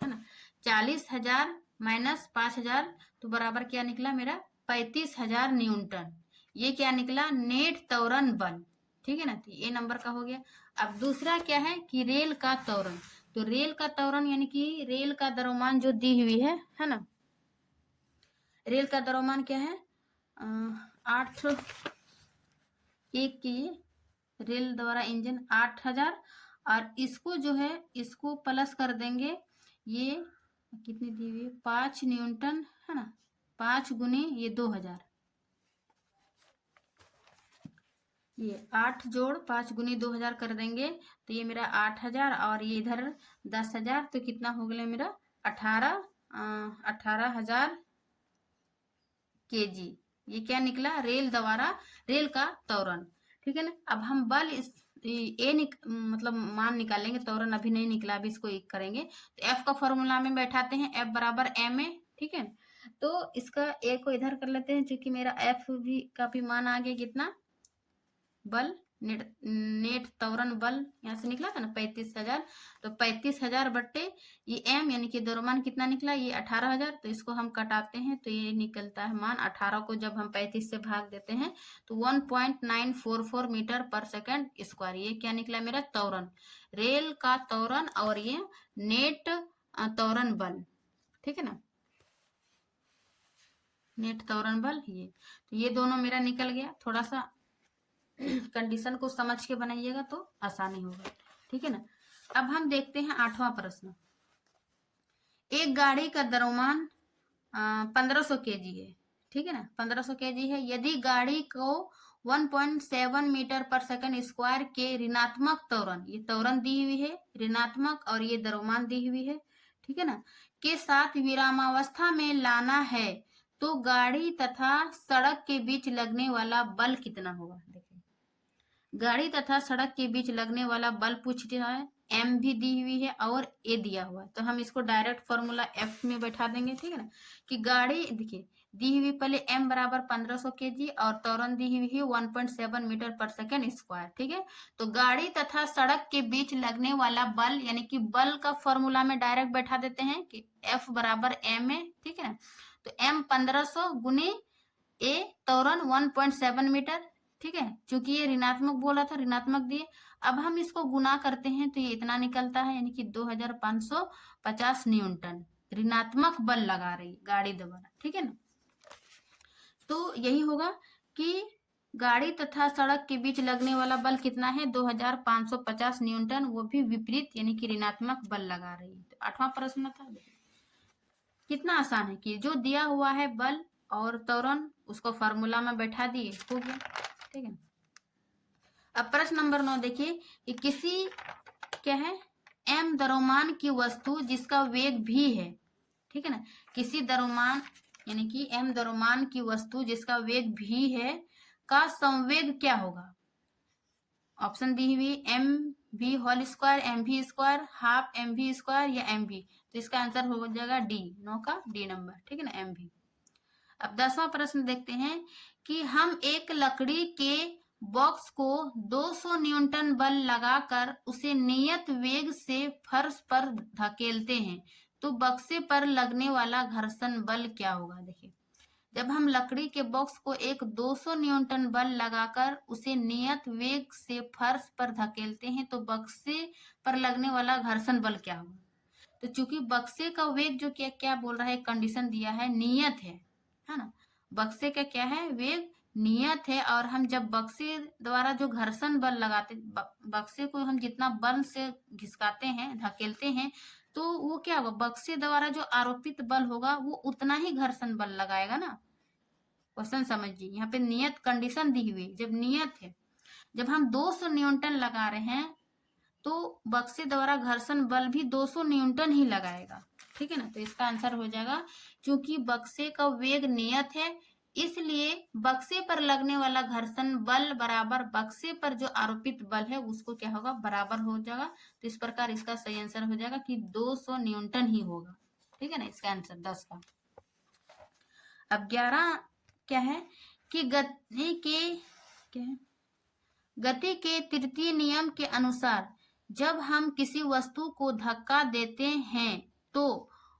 है ना। 40,000 माइनस 5000 तो बराबर क्या निकला मेरा 35,000 न्यूटन। ये क्या निकला नेट त्वरण बल, ठीक है ना। तो ये नंबर का हो गया। अब दूसरा क्या है कि रेल का त्वरण, तो रेल का त्वरण यानी कि रेल का द्रव्यमान जो दी हुई है ना, रेल का द्रव्यमान क्या है 8 एक की रेल द्वारा इंजन 8000, और इसको जो है इसको प्लस कर देंगे, ये कितनी दी हुई है 5 न्यूटन, है ना, 5 गुने ये 2000, ये 8 जोड़ 5 गुनी 2000 कर देंगे, तो ये मेरा 8000 और ये इधर 10,000, तो कितना हो गया मेरा 18,000 kg। ये क्या निकला रेल द्वारा रेल का त्वरण, ठीक है ना। अब हम बल इस मतलब मान निकालेंगे, त्वरण अभी नहीं निकला, अभी इसको एक करेंगे। तो एफ का फॉर्मूला में बैठाते हैं, एफ बराबर एम ए, ठीक है। तो इसका ए को इधर कर लेते हैं, क्योंकि मेरा एफ भी का भी मान आ गया कितना बल, नेट त्वरण बल यहाँ से निकला था ना 35,000, तो 35,000 बट्टे ये एम यानी कि द्रव्यमान कितना निकला ये 18,000, तो इसको हम कटाते हैं तो ये निकलता है मान 18 को जब हम 35 से भाग देते हैं तो 1.944 मीटर पर सेकंड स्क्वायर। ये क्या निकला मेरा त्वरण, रेल का त्वरण और ये नेट त्वरण बल, ठीक है ना, नेट त्वरण बल। ये तो ये दोनों मेरा निकल गया। थोड़ा सा कंडीशन को समझ के बनाइएगा तो आसानी होगा, ठीक है ना। अब हम देखते हैं 8वां प्रश्न। एक गाड़ी का द्रव्यमान 1500 kg है, ठीक है ना, 1500 kg है। यदि गाड़ी को 1.7 मीटर पर सेकंड स्क्वायर के ऋणात्मक त्वरण, ये त्वरण दी हुई है ऋणात्मक और ये द्रव्यमान दी हुई है, ठीक है ना, के साथ विरामावस्था में लाना है तो गाड़ी तथा सड़क के बीच लगने वाला बल कितना होगा। गाड़ी तथा सड़क के बीच लगने वाला बल पूछ रहा है, एम भी दी हुई है और ए दिया हुआ है, तो हम इसको डायरेक्ट फॉर्मूला एफ में बैठा देंगे, ठीक है ना। कि गाड़ी देखिए दी हुई पहले एम बराबर 1500 kg और त्वरण दी हुई है 1.7 मीटर पर सेकंड स्क्वायर, ठीक है। तो गाड़ी तथा सड़क के बीच लगने वाला बल यानी कि बल का फॉर्मूला में डायरेक्ट बैठा देते हैं कि एफ बराबर एम है, ठीक है ना। तो एम 1500 गुने ए त्वरण 1.7 मीटर, ठीक है, क्योंकि ये ऋणात्मक बोला था ऋणात्मक दिए। अब हम इसको गुना करते हैं तो ये इतना निकलता है यानी कि 2550 न्यूटन ऋणात्मक बल लगा रही गाड़ी द्वारा, ठीक है ना। तो यही होगा कि गाड़ी तथा सड़क के बीच लगने वाला बल कितना है 2550 न्यूटन, वो भी विपरीत यानी कि ऋणात्मक बल लगा रही है। तो 8वां प्रश्न था, कितना आसान है कि जो दिया हुआ है बल और त्वरण उसको फॉर्मूला में बैठा दिए, हो गया, ठीक है। अब प्रश्न नंबर 9 देखिए कि किसी क्या है एम द्रव्यमान की वस्तु जिसका वेग भी है, ठीक है ना, किसी द्रव्यमान यानी कि एम द्रव्यमान की वस्तु जिसका वेग भी है का संवेग क्या होगा। ऑप्शन दी हुई एम भी होल स्क्वायर, एम भी स्क्वायर, हाफ एम भी स्क्वायर या एम भी, तो इसका आंसर हो जाएगा डी, 9 का डी नंबर, ठीक है ना, एम भी। अब 10वां प्रश्न देखते हैं कि हम एक लकड़ी के बॉक्स को 200 न्यूटन बल लगाकर उसे नियत वेग से फर्श पर धकेलते हैं तो बक्से पर लगने वाला घर्षण बल क्या होगा। देखिए जब हम लकड़ी के बॉक्स को एक 200 न्यूटन बल लगाकर उसे नियत वेग से फर्श पर धकेलते हैं तो बक्से पर लगने वाला घर्षण बल क्या होगा। तो चूंकि बक्से का वेग जो क्या क्या बोल रहा है कंडीशन दिया है नियत है ना, बक्से का क्या है वेग नियत है, और हम जब बक्से द्वारा जो घर्षण बल लगाते बक्से को हम जितना बल से घिसकाते हैं धकेलते हैं तो वो क्या होगा बक्से द्वारा जो आरोपित बल होगा वो उतना ही घर्षण बल लगाएगा ना। क्वेश्चन समझिए यहाँ पे नियत कंडीशन दी हुई, जब नियत है जब हम 200 न्यूटन लगा रहे हैं तो बक्से द्वारा घर्षण बल भी 200 न्यूटन ही लगाएगा, ठीक है ना। तो इसका आंसर हो जाएगा क्योंकि बक्से का वेग नियत है इसलिए बक्से पर लगने वाला घर्षण बल बराबर बक्से पर जो आरोपित बल है उसको क्या होगा बराबर हो जाएगा। तो इस प्रकार इसका सही आंसर हो जाएगा कि 200 न्यूटन ही होगा, ठीक है ना, इसका आंसर 10 का। अब 11 क्या है कि गति के क्या है गति के तृतीय नियम के अनुसार जब हम किसी वस्तु को धक्का देते हैं तो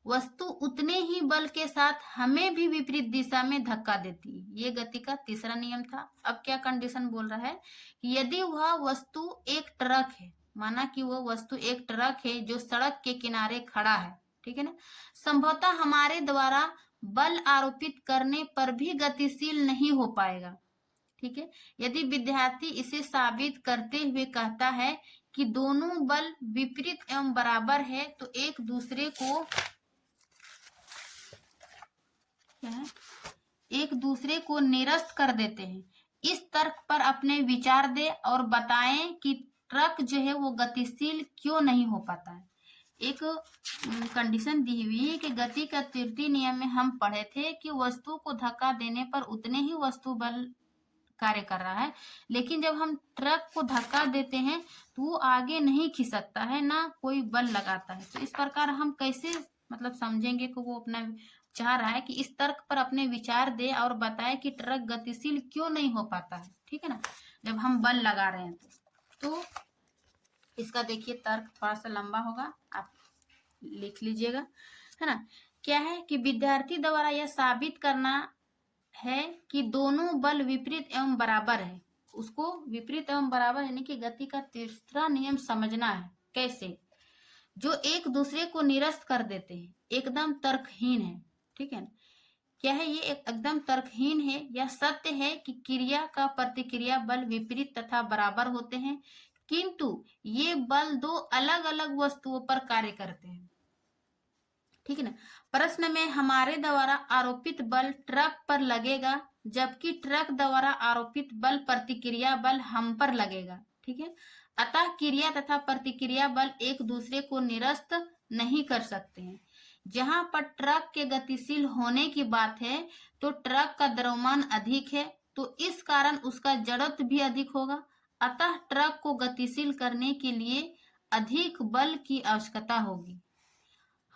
वस्तु उतने ही बल के साथ हमें भी विपरीत दिशा में धक्का देती है। ये गति का तीसरा नियम था। अब क्या कंडीशन बोल रहा है कि यदि वह वस्तु एक ट्रक है, माना कि वह वस्तु एक ट्रक है जो सड़क के किनारे खड़ा है, ठीक है ना, संभवतः हमारे द्वारा बल आरोपित करने पर भी गतिशील नहीं हो पाएगा, ठीक है। यदि विद्यार्थी इसे साबित करते हुए कहता है कि दोनों बल विपरीत एवं बराबर है तो एक दूसरे को क्या है, एक दूसरे को निरस्त कर देते हैं। इस तर्क पर अपने विचार दे और बताएं कि ट्रक जो है वो गतिशील क्यों नहीं हो पाता है। एक कंडीशन दी हुई है कि गति का तृतीय नियम में हम पढ़े थे कि वस्तु को धक्का देने पर उतने ही वस्तु बल कार्य कर रहा है, लेकिन जब हम ट्रक को धक्का देते हैं तो वो आगे नहीं खिसकता है, ना कोई बल लगाता है। तो इस प्रकार हम कैसे मतलब समझेंगे कि वो अपना चाह रहा है कि इस तर्क पर अपने विचार दे और बताए कि ट्रक गतिशील क्यों नहीं हो पाता है, ठीक है ना, जब हम बल लगा रहे हैं। तो इसका देखिए तर्क थोड़ा सा लंबा होगा, आप लिख लीजिएगा, है ना। क्या है कि विद्यार्थी द्वारा यह साबित करना है कि दोनों बल विपरीत एवं बराबर है। उसको विपरीत एवं बराबर यानी कि गति का तीसरा नियम समझना है। कैसे? जो एक दूसरे को निरस्त कर देते हैं, एकदम तर्कहीन है, ठीक है ना। क्या है ये? एकदम तर्कहीन है। यह सत्य है कि क्रिया का प्रतिक्रिया बल विपरीत तथा बराबर होते हैं, किंतु ये बल दो अलग अलग वस्तुओं पर कार्य करते हैं, ठीक है ना। प्रश्न में हमारे द्वारा आरोपित बल ट्रक पर लगेगा, जबकि ट्रक द्वारा आरोपित बल प्रतिक्रिया बल हम पर लगेगा, ठीक है। अतः क्रिया तथा प्रतिक्रिया बल एक दूसरे को निरस्त नहीं कर सकते हैं। जहां पर ट्रक के गतिशील होने की बात है तो ट्रक का द्रव्यमान अधिक है, तो इस कारण उसका जड़त्व भी अधिक होगा। अतः ट्रक को गतिशील करने के लिए अधिक बल की आवश्यकता होगी।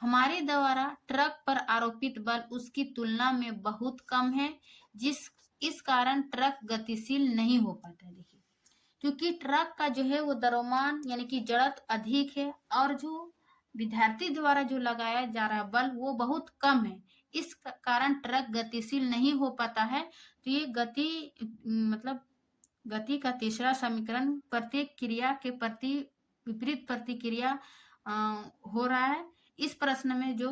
हमारे द्वारा ट्रक पर आरोपित बल उसकी तुलना में बहुत कम है, इस कारण ट्रक गतिशील नहीं हो पाता है। देखिए, क्योंकि ट्रक का जो है वो द्रव्यमान यानी कि जड़त्व अधिक है और जो विद्यार्थी द्वारा जो लगाया जा रहा बल वो बहुत कम है, इस कारण ट्रक गतिशील नहीं हो पाता है। तो ये गति मतलब गति का तीसरा समीकरण प्रत्येक क्रिया के प्रति विपरीत प्रतिक्रिया हो रहा है। इस प्रश्न में जो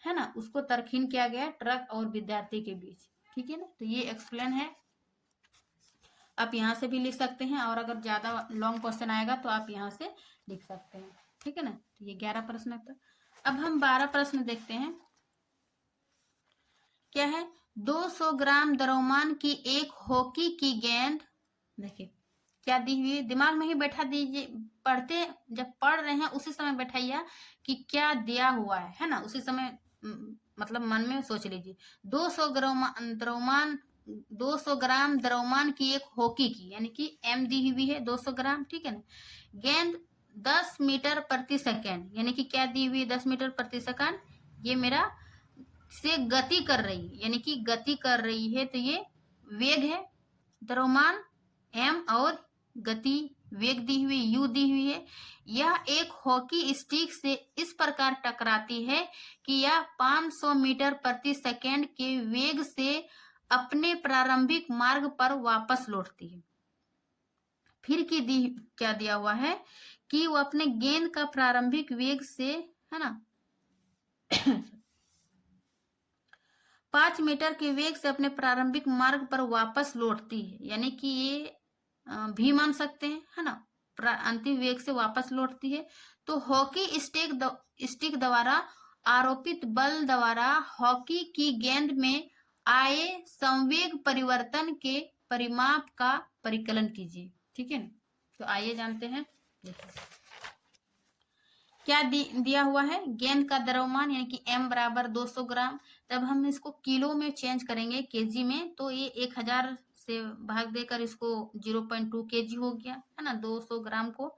है ना उसको तर्कहीन किया गया ट्रक और विद्यार्थी के बीच, ठीक है ना। तो ये एक्सप्लेन है, आप यहाँ से भी लिख सकते हैं और अगर ज्यादा लॉन्ग क्वेश्चन आएगा तो आप यहाँ से लिख सकते हैं, ठीक है ना। तो ये 11 प्रश्न था। अब हम 12 प्रश्न देखते हैं। क्या है? 200 ग्राम द्रव्यमान की एक हॉकी की गेंद, देखिए क्या दी हुई, दिमाग में ही बैठा दीजिए, पढ़ते जब पढ़ रहे हैं उसी समय बैठाइए कि क्या दिया हुआ है ना, उसी समय मतलब मन में सोच लीजिए। 200 द्रव्यमान 200 ग्राम द्रव्यमान की एक हॉकी की यानी कि एम दी हुई है 200 ग्राम, ठीक है ना। गेंद 10 मीटर प्रति सेकेंड यानी कि क्या दी हुई 10 मीटर प्रति सेकेंड, ये मेरा से गति कर रही है यानी कि गति कर रही है, तो ये वेग है, द्रव्यमान एम और गति वेग दी हुई यू दी हुई है। यह एक हॉकी स्टिक से इस प्रकार टकराती है कि यह 500 मीटर प्रति सेकेंड के वेग से अपने प्रारंभिक मार्ग पर वापस लौटती है। फिर क्या दिया हुआ है कि वो अपने गेंद का प्रारंभिक वेग से, है ना 5 मीटर के वेग से अपने प्रारंभिक मार्ग पर वापस लौटती है, यानी कि ये भी मान सकते हैं, है ना, अंतिम वेग से वापस लौटती है। तो हॉकी स्टिक द्वारा आरोपित बल द्वारा हॉकी की गेंद में आए संवेग परिवर्तन के परिमाप का परिकलन कीजिए, ठीक है ना। तो आइए जानते हैं। देखिए क्या दिया हुआ है, गेंद का द्रव्यमान यानी कि m बराबर 200 ग्राम। तब हम इसको किलो में चेंज करेंगे केजी में, तो ये 1000 से भाग देकर इसको 0.2 kg हो गया, है ना, 200 ग्राम को।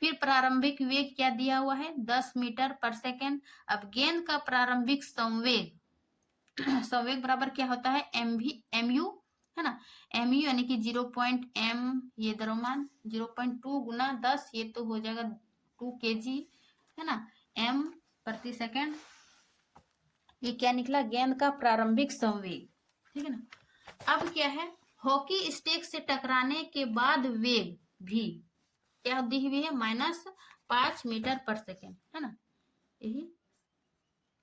फिर प्रारंभिक वेग क्या दिया हुआ है 10 मीटर पर सेकेंड। अब गेंद का प्रारंभिक संवेग संवेग बराबर क्या होता है एम यू, है ना। mu यानी कि 0.m ये द्रव्यमान 0.2 गुना 10 ये तो हो जाएगा 2 kg, है ना, m प्रति सेकेंड। ये क्या निकला, गेंद का प्रारंभिक संवेग, ठीक है ना। अब क्या है, हॉकी स्टिक से टकराने के बाद वेग भी क्या दी हुई है, -5 मीटर पर सेकेंड, है ना। यही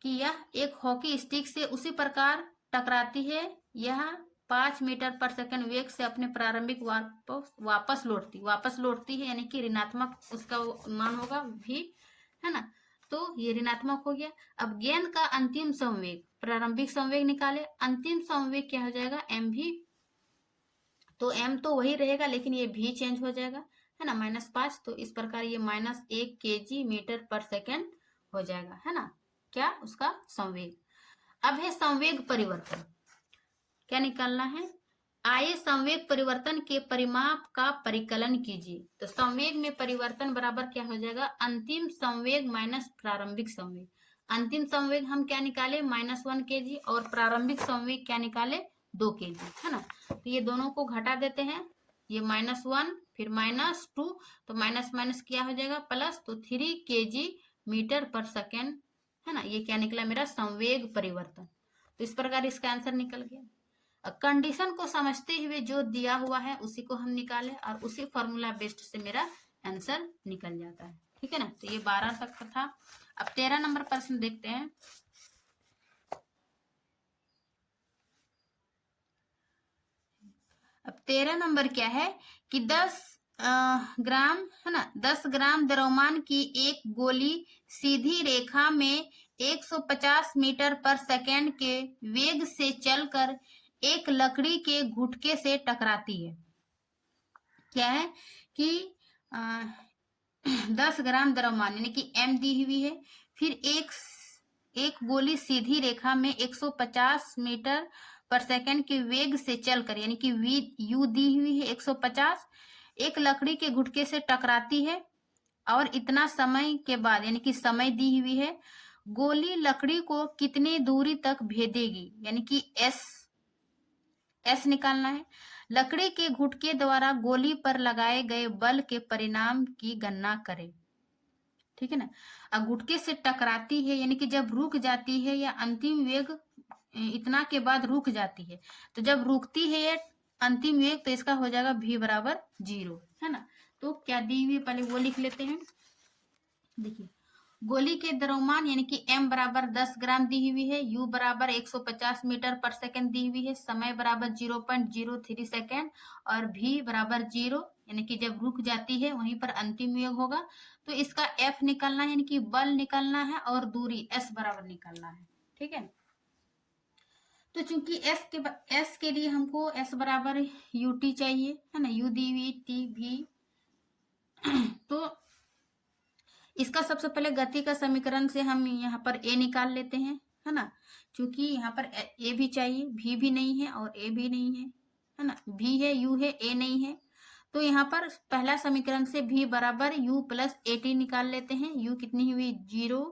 कि यह एक हॉकी स्टिक से उसी प्रकार टकराती है, यह 5 मीटर पर सेकेंड वेग से अपने प्रारंभिक वापस लौटती है, यानी कि ऋणात्मक उसका मान होगा भी, है ना। तो ये ऋणात्मक हो गया। अब गेंद का अंतिम संवेग, प्रारंभिक संवेग निकाले, अंतिम संवेग क्या हो जाएगा, एम भी। तो एम तो वही रहेगा लेकिन ये भी चेंज हो जाएगा, है ना, -5। तो इस प्रकार ये -1 kg मीटर पर सेकेंड हो जाएगा, है ना, क्या उसका संवेग। अब है संवेग परिवर्तन, क्या निकालना है, आइए संवेग परिवर्तन के परिमाप का परिकलन कीजिए। तो संवेग में परिवर्तन बराबर क्या हो जाएगा, अंतिम संवेग माइनस प्रारंभिक संवेग। अंतिम संवेग हम क्या निकाले, -1 kg, और प्रारंभिक संवेग क्या निकाले, 2 kg, है ना। तो ये दोनों को घटा देते हैं, ये -1 फिर -2, तो माइनस माइनस क्या हो जाएगा, प्लस, तो 3 kg मीटर पर सेकेंड, है ना। ये क्या निकला मेरा, संवेग परिवर्तन। तो इस प्रकार इसका आंसर निकल गया। कंडीशन को समझते हुए जो दिया हुआ है उसी को हम निकाले और उसी फॉर्मूला बेस्ड से मेरा आंसर निकल जाता है, ठीक है ना। तो ये 12 तक का था। अब 13 नंबर प्रश्न देखते हैं। अब 13 नंबर क्या है कि 10 ग्राम, है ना, 10 ग्राम द्रव्यमान की एक गोली सीधी रेखा में 150 मीटर पर सेकेंड के वेग से चलकर एक लकड़ी के गुटके से टकराती है। क्या है कि 10 ग्राम द्रव्यमान यानी कि m दी हुई है, फिर एक गोली सीधी रेखा में 150 मीटर पर सेकेंड के वेग से चलकर, यानी कि u दी हुई है 150, एक लकड़ी के गुटके से टकराती है और इतना समय के बाद, यानी कि समय दी हुई है, गोली लकड़ी को कितनी दूरी तक भेदेगी, यानी कि एस निकालना है। लकड़ी के घुटके द्वारा गोली पर लगाए गए बल के परिणाम की गणना करें, ठीक है ना। अब घुटके से टकराती है यानी कि जब रुक जाती है या अंतिम वेग इतना के बाद रुक जाती है, तो जब रुकती है ये अंतिम वेग तो इसका हो जाएगा v बराबर 0, है ना। तो क्या दी हुई पहले वो लिख लेते हैं। देखिए गोली के द्रव्यमान यानी कि m बराबर 10 ग्राम दी हुई है, u बराबर 150 मीटर पर सेकेंड दी हुई है, समय बराबर 0.03 सेकेंड और v बराबर 0, यानी कि जब रुक जाती है वहीं पर अंतिम वेग होगा। तो इसका f निकालना है, यानी कि बल निकालना है और दूरी s बराबर निकालना है, ठीक है। तो चूंकि s के लिए हमको s बराबर ut चाहिए, है ना, u दी हुई t भी। तो इसका सबसे पहले गति का समीकरण से हम यहाँ पर a निकाल लेते हैं, है ना, क्योंकि यहाँ पर a भी चाहिए, v भी नहीं है और a भी नहीं है ना, v है u है a नहीं है। तो यहाँ पर पहला समीकरण से v बराबर u प्लस at निकाल लेते हैं। u कितनी हुई 0,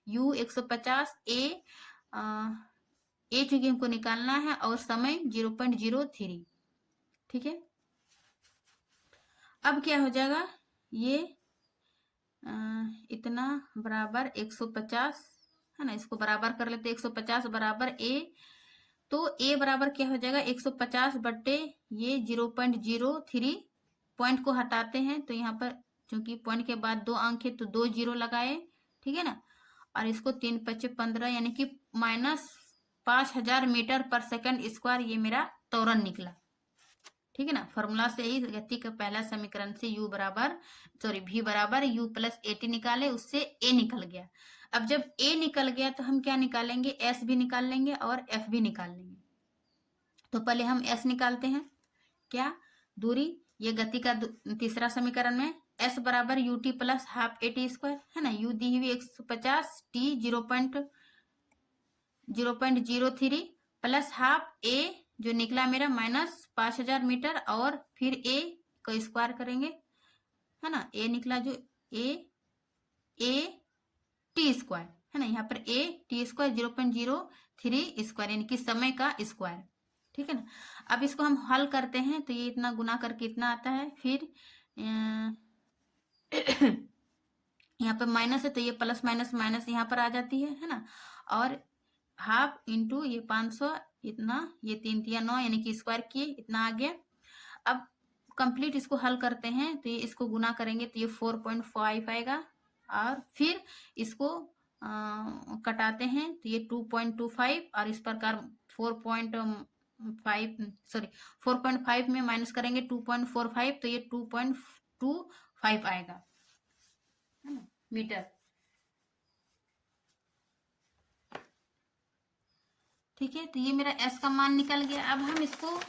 u 150, a चूंकि हमको निकालना है और समय 0.03, ठीक है। अब क्या हो जाएगा, ये इतना बराबर 150, है ना, इसको बराबर कर लेते 150 बराबर a। तो a बराबर क्या हो जाएगा 150 बट्टे ये 0.03, पॉइंट को हटाते हैं तो यहाँ पर चूंकि पॉइंट के बाद 2 अंक है तो 2 0 लगाए, ठीक है ना, और इसको 3 5 15 यानी कि -5000 मीटर पर सेकंड स्क्वायर ये मेरा त्वरण निकला, ठीक है ना। फॉर्मूला से ही गति का पहला समीकरण से v बराबर u प्लस at निकाले, उससे a निकल गया। अब जब a निकल गया तो हम क्या निकालेंगे, s भी निकाल लेंगे और f भी निकाल लेंगे। तो पहले हम s निकालते हैं, क्या, दूरी, ये गति का तीसरा समीकरण में s बराबर ut plus half at square, है ना, u दी हुई 150, t 0.03 प्लस हाफ a जो निकला मेरा -5000 मीटर और फिर a को स्क्वायर करेंगे, है ना, a निकला जो a t स्क्वायर, है ना, यहाँ पर a t स्क्वायर 0.03 स्क्वायर यानी कि समय का स्क्वायर। ठीक है ना। अब इसको हम हल करते हैं तो ये इतना गुना करके इतना आता है, फिर यहाँ पे माइनस है तो ये प्लस माइनस माइनस यहाँ पर आ जाती है ना। और हाफ इंटू ये 500 इतना, ये 3 तिया 9 यानी कि स्क्वायर किए इतना आ गया। अब कंप्लीट इसको हल करते हैं तो ये इसको गुना करेंगे तो ये 4.5 आएगा, और फिर इसको कटाते हैं तो ये 2.25, और इस प्रकार 4.5 में माइनस करेंगे 2.45 तो ये 2.25 आएगा, है ना, मीटर। ठीक है, तो ये मेरा S का मान निकल गया। अब हम इसको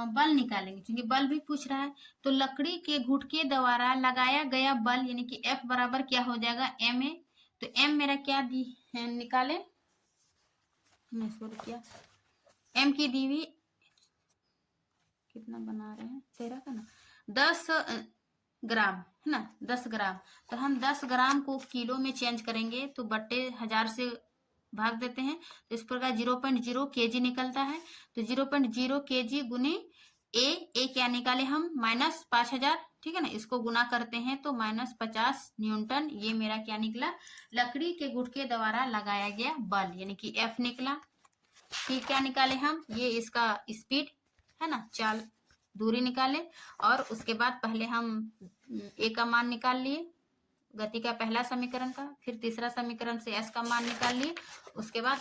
बल निकालेंगे, क्योंकि बल भी पूछ रहा है। तो लकड़ी के घुटके द्वारा लगाया गया बल यानी कि F बराबर क्या हो जाएगा, M है। तो M मेरा क्या दी है, निकाले मैं सॉरी क्या M की दी हुई कितना बना रहे हैं 13 का ना, 10 ग्राम है ना, 10 ग्राम। तो हम 10 ग्राम को किलो में चेंज करेंगे तो बट्टे 1000 से भाग देते हैं तो इस प्रकार 0.0 kg निकलता है। तो 0.0 kg गुने ए क्या निकाले हम, -5000। ठीक है ना, इसको गुना करते हैं तो -50 न्यूटन, ये मेरा क्या निकला, लकड़ी के गुटके द्वारा लगाया गया बल यानी कि F निकला। फिर क्या निकाले हम, ये इसका स्पीड है ना, चाल दूरी निकाले, और उसके बाद पहले हम ए का मान निकाल लिए गति का पहला समीकरण का, फिर तीसरा समीकरण से S का मान निकाल लिए, उसके बाद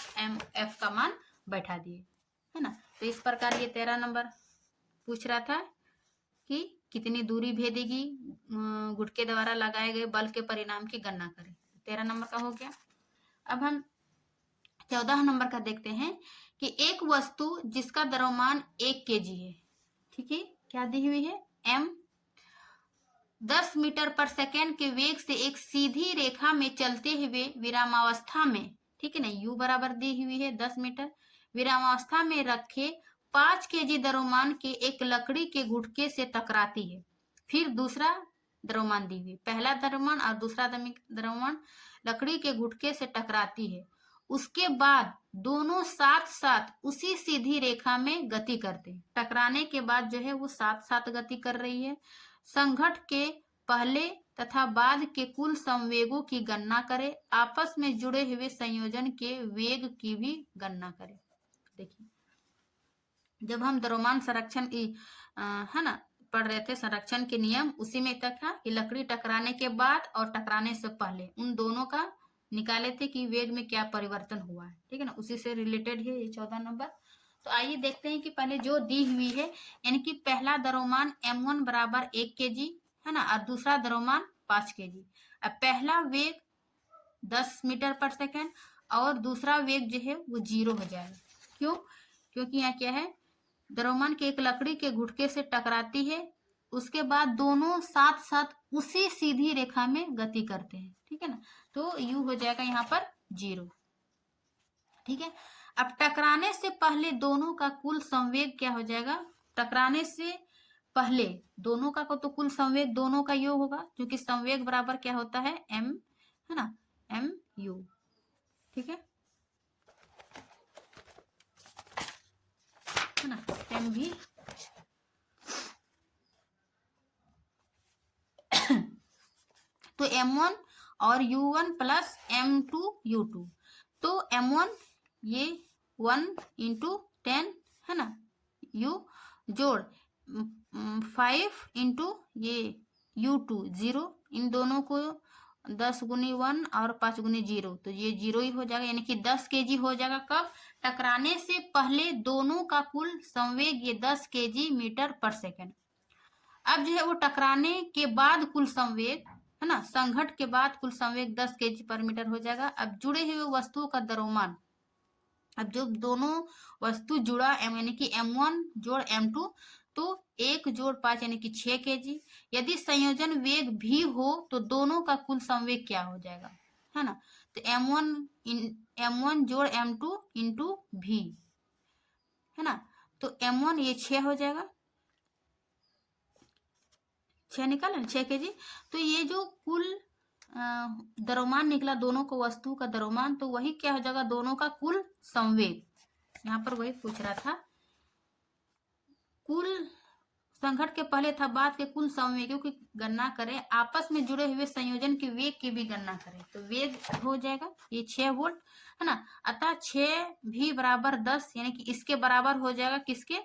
F का मान बैठा दिए, है ना। तो इस प्रकार ये 13 नंबर पूछ रहा था कि कितनी दूरी भेदेगी गुटके द्वारा लगाए गए बल के परिणाम की गणना करें। 13 नंबर का हो गया। अब हम 14 नंबर का देखते हैं कि एक वस्तु जिसका द्रव्यमान 1 kg है, ठीक है, क्या दी हुई है, M 10 मीटर पर सेकेंड के वेग से एक सीधी रेखा में चलते हुए विरामावस्था में, ठीक है ना, U बराबर दी हुई है 10 मीटर, विरामावस्था में रखे 5 kg द्रव्यमान के एक लकड़ी के गुटके से टकराती है। फिर दूसरा द्रव्यमान दी हुई, पहला द्रव्यमान और दूसरा द्रव्यमान लकड़ी के गुटके से टकराती है। उसके बाद दोनों साथ साथ उसी सीधी रेखा में गति करते हैं। टकराने के बाद जो है वो साथ साथ गति कर रही है। संघट के पहले तथा बाद के कुल संवेगों की गणना करें। आपस में जुड़े हुए संयोजन के वेग की भी गणना करें। देखिए, जब हम द्रव्यमान संरक्षण की है ना पढ़ रहे थे, संरक्षण के नियम, उसी में तक था कि लकड़ी टकराने के बाद और टकराने से पहले उन दोनों का निकाले थे कि वेग में क्या परिवर्तन हुआ है। ठीक है ना, उसी से रिलेटेड है ये 14 नंबर। तो आइए देखते हैं कि पहले जो दी हुई है, यानी कि पहला द्रव्यमान M1 बराबर 1 kg है ना, और दूसरा द्रव्यमान 5 kg। अब पहला वेग 10 मीटर पर सेकेंड और दूसरा वेग जो है वो 0 हो जाएगा। क्यों, क्योंकि यहाँ क्या है, द्रव्यमान के एक लकड़ी के घुटके से टकराती है, उसके बाद दोनों साथ साथ उसी सीधी रेखा में गति करते हैं। ठीक है ना, तो U हो जाएगा यहाँ पर 0। ठीक है, अब टकराने से पहले दोनों का कुल संवेग क्या हो जाएगा, टकराने से पहले दोनों का तो कुल संवेग दोनों का योग होगा, क्योंकि संवेग बराबर क्या होता है, M है ना, MU। ठीक है ना, MV। तो M1 और U1 प्लस M2 U2, तो M1 ये 1 इंटू 10 है ना, U जोड़ 5 इंटू ये U2 0, इन दोनों को 10 गुनी 1 और 5 गुनी 0, तो ये 0 ही हो जाएगा, यानी कि 10 kg हो जाएगा। कब, टकराने से पहले दोनों का कुल संवेग ये 10 kg मीटर पर सेकेंड। अब जो है वो टकराने के बाद कुल संवेग है ना, संघट के बाद कुल संवेग 10 kg पर मीटर हो जाएगा। अब जुड़े हुए वस्तुओं का द्रव्यमान, अब जब दोनों वस्तु जुड़ा यानी कि M1 जोड़ M2, तो 1 जोड़ 5 यानी कि 6 kg। यदि संयोजन वेग भी हो तो दोनों का कुल संवेग क्या हो जाएगा, है ना, तो M1 जोड़ M2 इंटू V है ना, तो M1 ये 6 हो जाएगा, 6 निकाला 6 kg। तो ये जो कुल द्रव्यमान निकला दोनों को वस्तु का द्रव्यमान, तो वही क्या हो जाएगा, दोनों का कुल संवेग। यहाँ पर वही पूछ रहा था कुल संघट के पहले तथा बाद के कुल संवेगों की गणना करें, आपस में जुड़े हुए संयोजन के वेग की भी गणना करें। तो वेग हो जाएगा ये 6 वोल्ट है ना, अतः 6 भी बराबर 10 यानी कि इसके बराबर हो जाएगा किसके,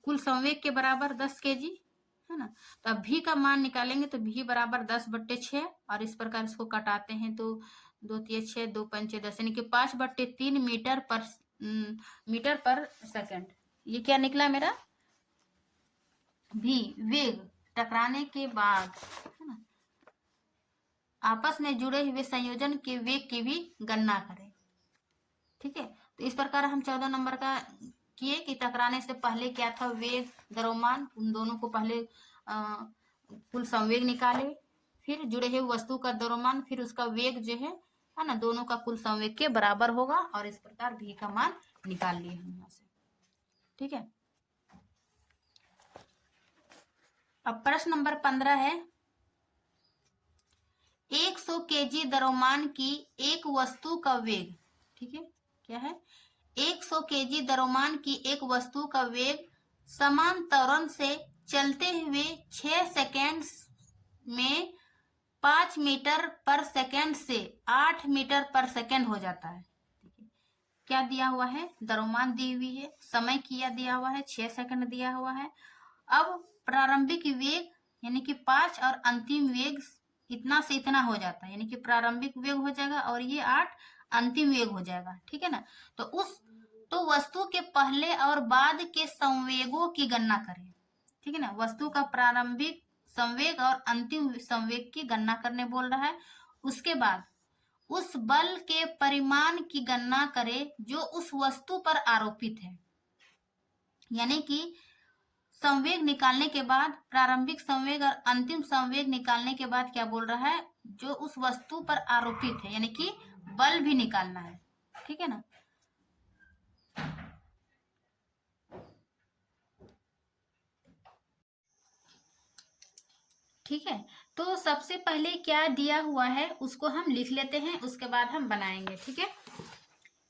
कुल संवेग के बराबर 10 kg है ना। तो अब भी का मान निकालेंगे तो भी बराबर 10/6 और इस प्रकार इसको कटाते हैं तो 2 3 6 2 5 10 यानी कि 5/3 मीटर पर सेकंड। ये क्या निकला मेरा, भी वेग टकराने के बाद है ना आपस में जुड़े हुए संयोजन के वेग की भी गणना करें। ठीक है, तो इस प्रकार हम 14 नंबर का किए कि टकराने से पहले क्या था, वेग द्रव्यमान, उन दोनों को पहले कुल संवेग निकाले, फिर जुड़े हुए वस्तु का द्रव्यमान, फिर उसका वेग जो है ना, दोनों का कुल संवेग के बराबर होगा और इस प्रकार भी का मान निकाल लिए हम यहाँ से। ठीक है, अब प्रश्न नंबर 15 है, 100 kg द्रव्यमान की एक वस्तु का वेग, ठीक है क्या है, 100 kg द्रव्यमान की एक वस्तु का वेग समान त्वरण से चलते हुए 6 सेकेंड में 5 मीटर पर सेकेंड से 8 मीटर पर सेकेंड हो जाता है। क्या दिया हुआ है, द्रव्यमान दी हुई है, समय किया दिया हुआ है, 6 सेकंड दिया हुआ है। अब प्रारंभिक वेग यानी कि 5 और अंतिम वेग इतना से इतना हो जाता है, यानी कि प्रारंभिक वेग हो जाएगा और ये 8 अंतिम वेग हो जाएगा। ठीक है ना, तो वस्तु के पहले और बाद के संवेगों की गणना करें। ठीक है ना, वस्तु का प्रारंभिक संवेग और अंतिम संवेग की गणना करने बोल रहा है। उसके बाद उस बल के परिमाण की गणना करें जो उस वस्तु पर आरोपित है, यानी कि संवेग निकालने के बाद, प्रारंभिक संवेग और अंतिम संवेग निकालने के बाद क्या बोल रहा है, जो उस वस्तु पर आरोपित है, यानी कि बल भी निकालना है। ठीक है ना, ठीक है, तो सबसे पहले क्या दिया हुआ है उसको हम लिख लेते हैं, उसके बाद हम बनाएंगे। ठीक है,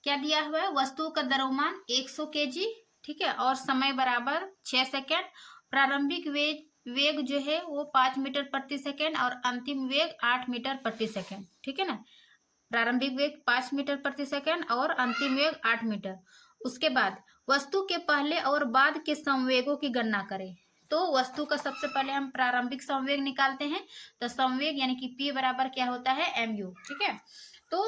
क्या दिया हुआ है, वस्तु का द्रव्यमान 100 kg, ठीक है, और समय बराबर 6 सेकेंड, प्रारंभिक वेग जो है वो 5 मीटर प्रति सेकेंड और अंतिम वेग 8 मीटर प्रति सेकेंड। ठीक है ना, प्रारंभिक वेग 5 मीटर प्रति सेकेंड और अंतिम वेग 8 मीटर। उसके बाद वस्तु के पहले और बाद के संवेगों की गणना करें। तो वस्तु का सबसे पहले हम प्रारंभिक संवेग निकालते हैं, तो संवेग यानी कि P बराबर क्या होता है, mu। ठीक है, तो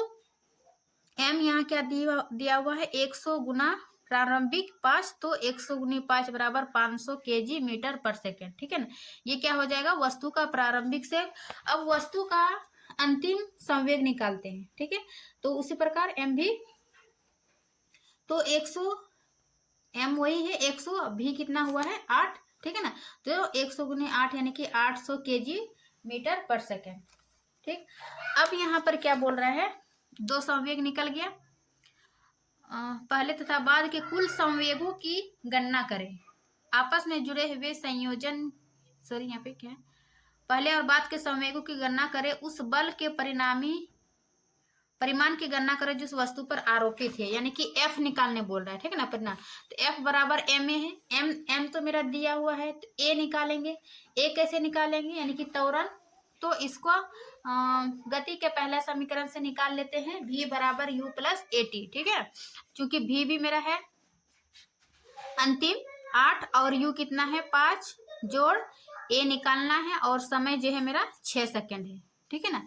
m यहाँ क्या दिया हुआ है, 100 गुना प्रारंभिक 5, तो 100 गुनी 5 बराबर 500 kg मीटर पर सेकेंड। ठीक है ना, ये क्या हो जाएगा, वस्तु का प्रारंभिक से। अब वस्तु का अंतिम संवेग निकालते हैं। ठीक है, तो उसी प्रकार m भी, तो 100 m वही है 100, भी कितना हुआ है 8। ठीक है ना, तो 100 गुनी 8 यानी कि 800 kg मीटर पर सेकेंड। ठीक, अब यहाँ पर क्या बोल रहा है, दो संवेग निकल गया, पहले तथा बाद के कुल संवेगों की गणना करें, आपस में जुड़े हुए संयोजन, सॉरी यहाँ पे क्या है, पहले और बाद के संवेगों की गणना करें, उस बल के परिमाण की गणना करें जिस वस्तु पर आरोपित है, यानी कि F निकालने बोल रहा है। ठीक है ना, परिमाण, तो F बराबर ma है, m तो मेरा दिया हुआ है, तो a निकालेंगे। a कैसे निकालेंगे, यानी कि त्वरण, तो इसको गति के पहला समीकरण से निकाल लेते हैं, v बराबर u प्लस at। ठीक है, क्योंकि v भी मेरा है अंतिम 8 और u कितना है 5, जोड़ a निकालना है और समय जो है मेरा 6 सेकेंड है। ठीक है ना,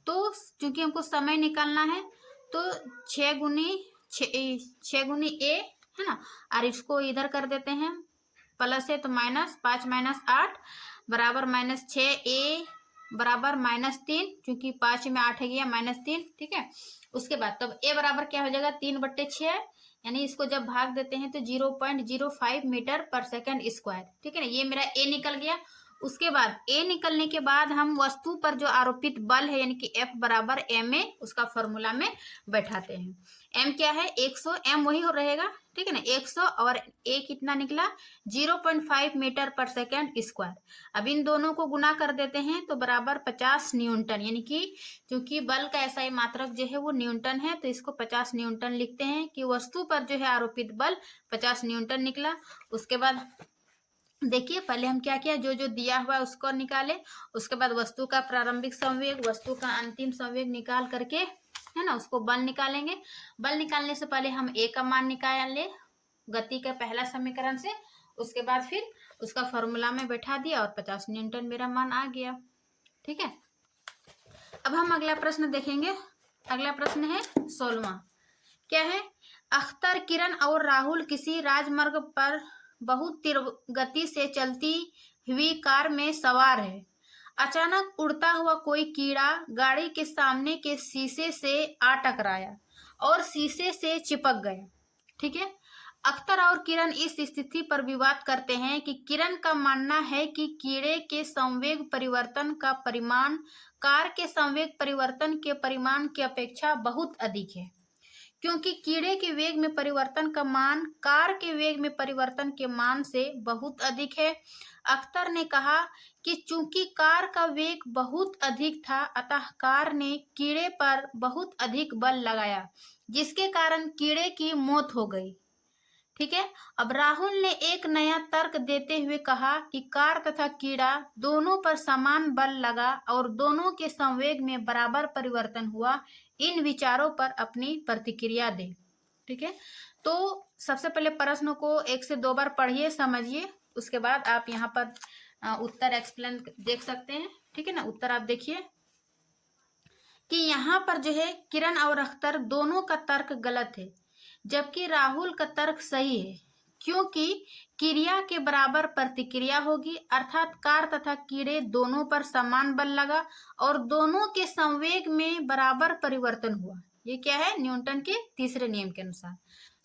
तो चूंकि हमको समय निकालना है तो 6 गुनी a है ना, और इसको इधर कर देते हैं, प्लस है तो माइनस, 5 माइनस 8 बराबर -6, a बराबर -3, क्योंकि 5 में 8 है गया -3। ठीक है, उसके बाद तब a बराबर क्या हो जाएगा 3/6, यानी इसको जब भाग देते हैं तो 0.05 मीटर पर सेकेंड स्क्वायर। ठीक है ना, ये मेरा a निकल गया। उसके बाद a निकलने के बाद हम वस्तु पर जो आरोपित बल है यानी कि F बराबर ma, उसका फॉर्मूला में बैठाते हैं। m क्या है 100, m वही हो रहेगा ठीक है ना, 100 और ए कितना निकला 0.5 मीटर पर सेकेंड स्क्वायर। अब इन दोनों को गुना कर देते हैं तो बराबर 50 न्यूटन, यानी कि क्योंकि बल का ऐसा ही मात्रक जो है वो न्यूटन है तो इसको 50 न्यूटन लिखते हैं कि वस्तु पर जो है आरोपित बल 50 न्यूटन निकला। उसके बाद देखिए पहले हम क्या किया, जो जो दिया हुआ है उसको निकाले, उसके बाद वस्तु का प्रारंभिक संवेग, वस्तु का अंतिम संवेग निकाल करके, है ना, उसको बल निकालेंगे। बल निकालने से पहले हम ए का मान निकाल ले गति के पहला समीकरण से, उसके बाद फिर उसका फॉर्मूला में बैठा दिया और 50 न्यूटन मेरा मान आ गया। ठीक है, अब हम अगला प्रश्न देखेंगे। अगला प्रश्न है 16वां। क्या है, अख्तर, किरण और राहुल किसी राजमार्ग पर बहुत तीव्र गति से चलती हुई कार में सवार है। अचानक उड़ता हुआ कोई कीड़ा गाड़ी के सामने के शीशे से आ टकराया और शीशे से चिपक गया। ठीक है, अख्तर और किरण इस स्थिति पर विवाद करते हैं कि किरण का मानना है कि कीड़े के संवेग परिवर्तन का परिमाण कार के संवेग परिवर्तन के परिमाण की अपेक्षा बहुत अधिक है, क्योंकि कीड़े के वेग में परिवर्तन का मान कार के वेग में परिवर्तन के मान से बहुत अधिक है। अख्तर ने कहा कि चूंकि कार का वेग बहुत अधिक था, अतः कार ने कीड़े पर बहुत अधिक बल लगाया, जिसके कारण कीड़े की मौत हो गई। ठीक है, अब राहुल ने एक नया तर्क देते हुए कहा कि कार तथा कीड़ा दोनों पर समान बल लगा और दोनों के संवेग में बराबर परिवर्तन हुआ। इन विचारों पर अपनी प्रतिक्रिया दे। ठीक है, तो सबसे पहले प्रश्न को 1 से 2 बार पढ़िए, समझिए, उसके बाद आप यहाँ पर उत्तर एक्सप्लेन देख सकते हैं। ठीक है ना, उत्तर आप देखिए कि यहाँ पर जो है किरण और अख्तर दोनों का तर्क गलत है, जबकि राहुल का तर्क सही है, क्योंकि क्रिया के बराबर प्रतिक्रिया होगी, अर्थात कार तथा कीड़े दोनों पर समान बल लगा और दोनों के संवेग में बराबर परिवर्तन हुआ। ये क्या है, न्यूटन के तीसरे नियम के अनुसार।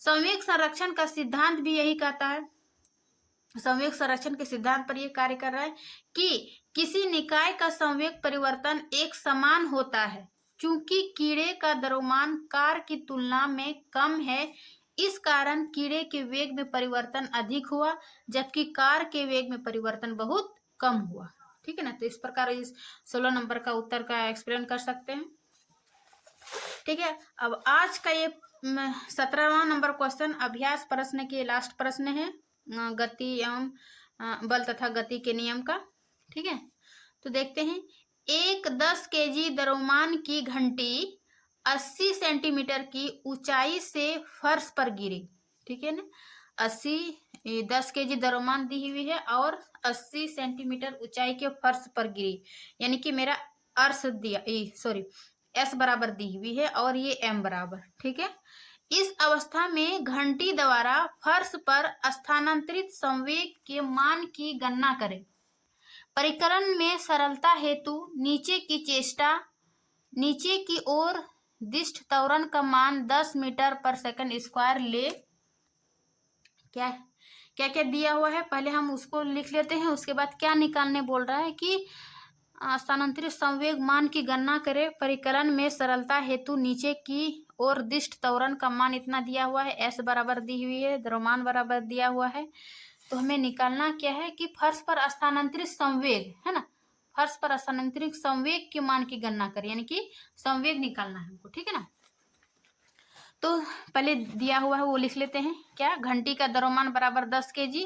संवेग संरक्षण का सिद्धांत भी यही कहता है, संवेग संरक्षण के सिद्धांत पर यह कार्य कर रहा है कि किसी निकाय का संवेग परिवर्तन एक समान होता है, चूंकि कीड़े का द्रव्यमान कार की तुलना में कम है, इस कारण कीड़े के वेग में परिवर्तन अधिक हुआ, जबकि कार के वेग में परिवर्तन बहुत कम हुआ। ठीक है ना, तो इस प्रकार इस 16 नंबर का उत्तर का एक्सप्लेन कर सकते हैं। ठीक है, अब आज का ये 17वां नंबर क्वेश्चन अभ्यास प्रश्न के लास्ट प्रश्न है, गति एवं बल तथा गति के नियम का। ठीक है, तो देखते हैं, एक 10 केजी द्रव्यमान की घंटी 80 सेंटीमीटर की ऊंचाई से फर्श पर गिरी। ठीक है ना, 10 केजी द्रव्यमान दी हुई है और 80 सेंटीमीटर ऊंचाई के फर्श पर गिरी, यानी कि मेरा अर्थ दिया, सॉरी एस बराबर दी हुई है और ये एम बराबर। ठीक है, इस अवस्था में घंटी द्वारा फर्श पर स्थानांतरित संवेग के मान की गणना करें। परिकलन में सरलता हेतु नीचे की ओर दिष्ट त्वरण का मान 10 मीटर पर सेकंड स्क्वायर ले। क्या क्या क्या दिया हुआ है पहले हम उसको लिख लेते हैं, उसके बाद क्या निकालने बोल रहा है कि स्थानांतरित संवेग मान की गणना करें। परिकलन में सरलता हेतु नीचे की ओर दिष्ट त्वरण का मान इतना दिया हुआ है, एस बराबर दी हुई है, द्रव्यमान बराबर दिया हुआ है। तो हमें निकालना क्या है कि फर्श पर स्थानांतरित संवेग, है ना, फर्श पर स्थानांतरित संवेग के मान की गणना करें, यानी कि संवेग निकालना है हमको। ठीक है ना, तो पहले दिया हुआ है वो लिख लेते हैं। क्या, घंटी का द्रव्यमान बराबर 10 केजी,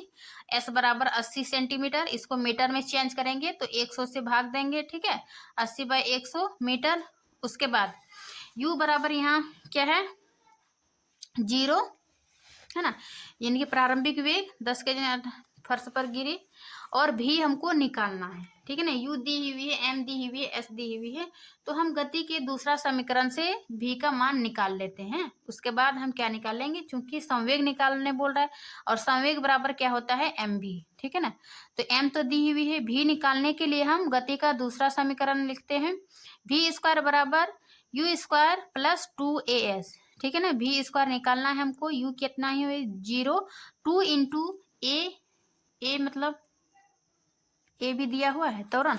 एस बराबर 80 सेंटीमीटर, इसको मीटर में चेंज करेंगे तो 100 से भाग देंगे। ठीक है, 80 बाई 100 मीटर। उसके बाद यू बराबर यहाँ क्या है 0, है ना, यानी कि प्रारंभिक वेग 10 केजी फर्श पर गिरी, और भी हमको निकालना है। ठीक है ना, यू दी हुई है, एम दी हुई है, एस दी हुई है, तो हम गति के दूसरा समीकरण से भी का मान निकाल लेते हैं। उसके बाद हम क्या निकालेंगे, चूंकि संवेग निकालने बोल रहा है और संवेग बराबर क्या होता है एम भी। ठीक है ना, तो एम तो दी हुई है, भी निकालने के लिए हम गति का दूसरा समीकरण लिखते हैं, भी स्क्वायर बराबर यू स्क्वायर प्लस 2as। ठीक है ना, भी स्क्वायर निकालना है हमको, यू कितना ही हुई 0, 2 इंटू ए मतलब ए भी दिया हुआ है त्वरण,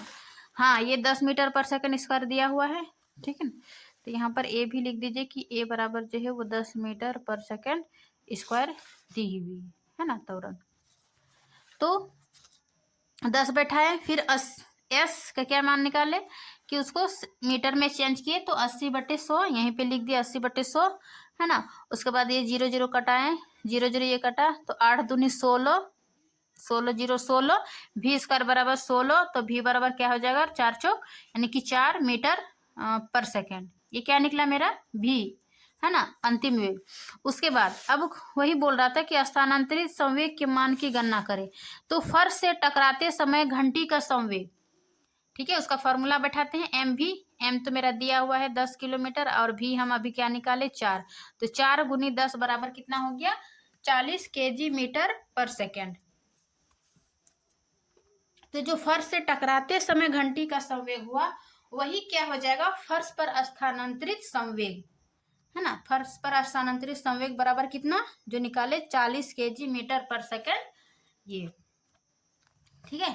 हाँ ये 10 मीटर पर सेकंड स्क्वायर दिया हुआ है। ठीक है ना, तो यहाँ पर ए भी लिख दीजिए कि ए बराबर जो है वो 10 मीटर पर सेकंड स्क्वायर दी हुई है ना त्वरण। तो 10 बैठा है, फिर एस का क्या मान निकाले कि उसको मीटर में चेंज किए तो 80/100, यहीं पे लिख दिया 80/100 है ना। उसके बाद ये 0 0 कटाए, 0 0 ये कटा तो 8 दूनी 16, 16 0 16, भी स्क्वायर बराबर 16, तो भी बराबर क्या हो जाएगा 4 चौक यानी कि 4 मीटर पर सेकेंड। ये क्या निकला मेरा भी है ना, अंतिम वेग। उसके बाद अब वही बोल रहा था कि स्थानांतरित संवेग के मान की गणना करें। तो फर्श से टकराते समय घंटी का संवेग, ठीक है, उसका फॉर्मूला बैठाते हैं एम भी। एम तो मेरा दिया हुआ है 10 किलोमीटर और भी हम अभी क्या निकाले 4, तो 4 गुनी 10 बराबर कितना हो गया 40 kg मीटर पर सेकेंड। तो जो फर्श से टकराते समय घंटी का संवेग हुआ वही क्या हो जाएगा फर्श पर स्थानांतरित संवेग, है ना। फर्श पर स्थानांतरित संवेग बराबर कितना जो निकाले 40 kg मीटर पर सेकेंड, ये ठीक है।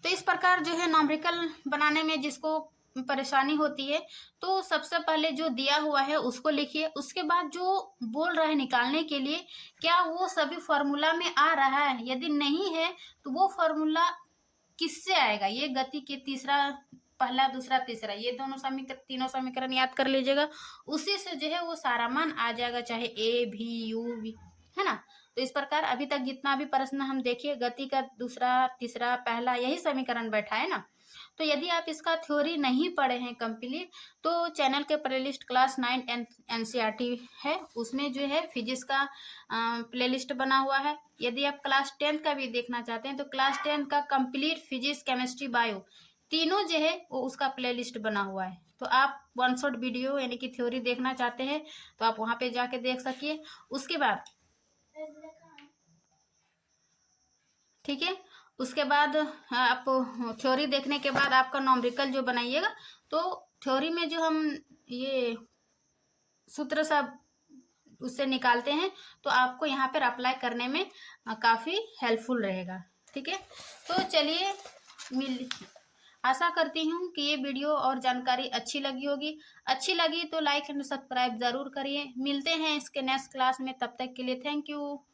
तो इस प्रकार जो है न्यूमेरिकल बनाने में जिसको परेशानी होती है तो सबसे पहले जो दिया हुआ है उसको लिखिए, उसके बाद जो बोल रहा है निकालने के लिए क्या वो सभी फॉर्मूला में आ रहा है, यदि नहीं है तो वो फॉर्मूला किससे आएगा, ये गति के तीसरा पहला दूसरा तीसरा ये दोनों समीकरण तीनों समीकरण याद कर लीजिएगा, उसी से जो है वो सारा मान आ जाएगा, चाहे ए भी यू भी, है ना। तो इस प्रकार अभी तक जितना भी प्रश्न हम देखिए गति का दूसरा तीसरा पहला यही समीकरण बैठा है ना। तो यदि आप इसका थ्योरी नहीं पढ़े हैं कंप्लीट तो चैनल के प्लेलिस्ट क्लास 9 NCERT है, उसमें जो है फिजिक्स का प्लेलिस्ट बना हुआ है। यदि आप क्लास 10 का भी देखना चाहते हैं तो क्लास 10 का कंप्लीट फिजिक्स केमिस्ट्री बायो तीनों जो है वो उसका प्लेलिस्ट बना हुआ है। तो आप वन शॉट वीडियो यानी कि थ्योरी देखना चाहते हैं तो आप वहां पे जाके देख सकिए। उसके बाद ठीक है, उसके बाद आप थ्योरी देखने के बाद आपका न्यूमेरिकल जो बनाइएगा तो थ्योरी में जो हम ये सूत्र सब उससे निकालते हैं तो आपको यहाँ पर अप्लाई करने में काफ़ी हेल्पफुल रहेगा, ठीक है। तो चलिए आशा करती हूँ कि ये वीडियो और जानकारी अच्छी लगी होगी, अच्छी लगी तो लाइक एंड सब्सक्राइब ज़रूर करिए। मिलते हैं इसके नेक्स्ट क्लास में, तब तक के लिए थैंक यू।